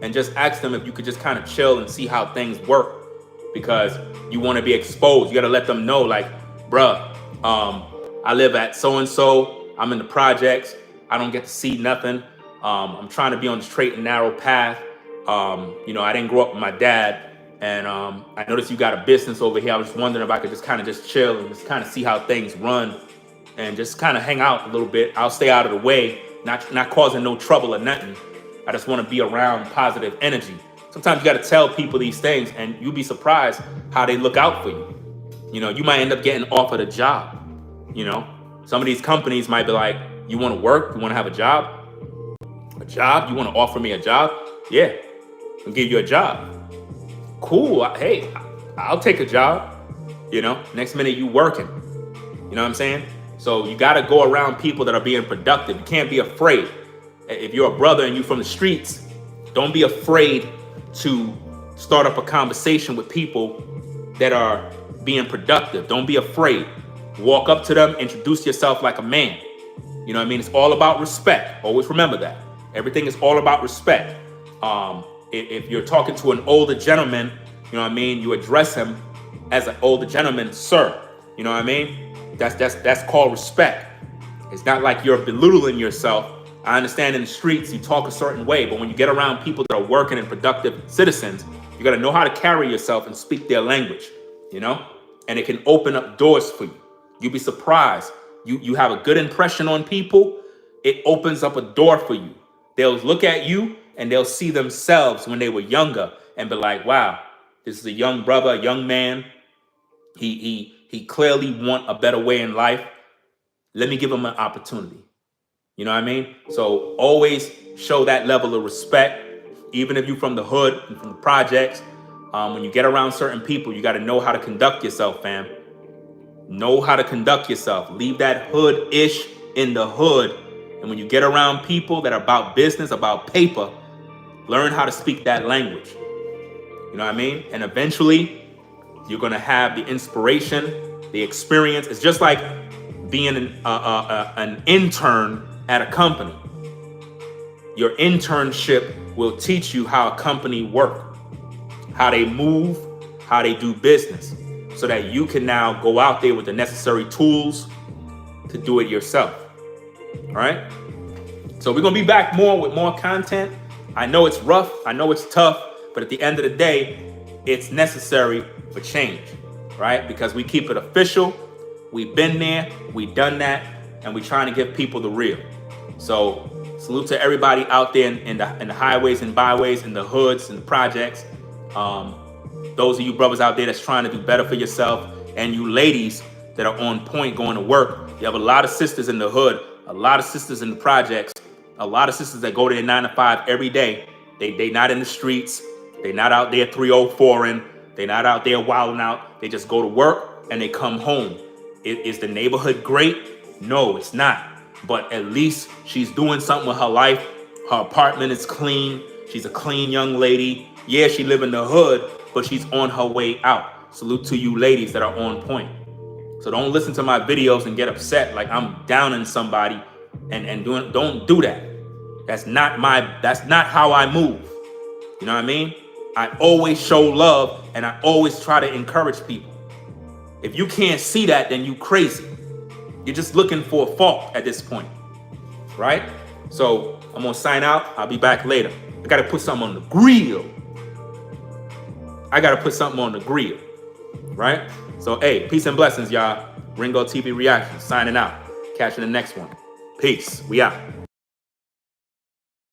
and just ask them if you could just kind of chill and see how things work because you want to be exposed. You gotta let them know, like, bruh, I live at so-and-so. I'm in the projects. I don't get to see nothing. I'm trying to be on the straight and narrow path. You know, I didn't grow up with my dad. And I noticed you got a business over here. I was just wondering if I could just kind of just chill and just kind of see how things run and just kind of hang out a little bit. I'll stay out of the way, not causing no trouble or nothing. I just want to be around positive energy. Sometimes you got to tell people these things and you'll be surprised how they look out for you. You know, you might end up getting offered a job. You know, some of these companies might be like, you want to work? You want to have a job? A job? You want to offer me a job? Yeah, I'll give you a job. Cool. Hey, I'll take a job. You know, next minute you working. You know what I'm saying? So you got to go around people that are being productive. You can't be afraid. If you're a brother and you're from the streets, don't be afraid to start up a conversation with people that are being productive. Don't be afraid. Walk up to them, introduce yourself like a man. You know what I mean? It's all about respect. Always remember that. Everything is all about respect. if you're talking to an older gentleman, you know what I mean, you address him as an older gentleman, sir. You know what I mean? That's called respect. It's not like you're belittling yourself. I understand in the streets you talk a certain way, but when you get around people that are working and productive citizens, you got to know how to carry yourself and speak their language, you know? And it can open up doors for you. You'll be surprised. You have a good impression on people, it opens up a door for you. They'll look at you and they'll see themselves when they were younger and be like, wow, this is a young brother, a young man. He clearly want a better way in life. Let me give him an opportunity. You know what I mean? So always show that level of respect, even if you're from the hood and from the projects. When you get around certain people, you got to know how to conduct yourself, fam. Know how to conduct yourself. Leave that hood-ish in the hood. And when you get around people that are about business, about paper, learn how to speak that language. You know what I mean? And eventually, you're going to have the inspiration, the experience. It's just like being an intern at a company. Your internship will teach you how a company works, how they move, how they do business, so that you can now go out there with the necessary tools to do it yourself. All right? So we're going to be back more with more content. I know it's rough. I know it's tough. But at the end of the day, it's necessary for change, right? Because we keep it official. We've been there. We've done that. And we're trying to give people the real. So salute to everybody out there in the highways and byways, in the hoods and the projects. Those of you brothers out there that's trying to do better for yourself, and you ladies that are on point going to work. You have a lot of sisters in the hood, a lot of sisters in the projects, a lot of sisters that go to their 9 to 5 every day. They not in the streets. They not out there 304ing. They not out there wilding out. They just go to work and they come home. Is the neighborhood great? No, it's not. But at least she's doing something with her life. Her apartment is clean. She's a clean young lady. Yeah, she live in the hood, but she's on her way out. Salute to you ladies that are on point. So don't listen to my videos and get upset like I'm downing somebody and don't do that. That's not how I move. You know what I mean? I always show love and I always try to encourage people. If you can't see that, then you crazy. You're just looking for a fault at this point, right? So I'm gonna sign out. I'll be back later. I gotta put something on the grill. Right? So, hey, peace and blessings, y'all. Ringo TV Reactions signing out. Catch you in the next one. Peace. We out.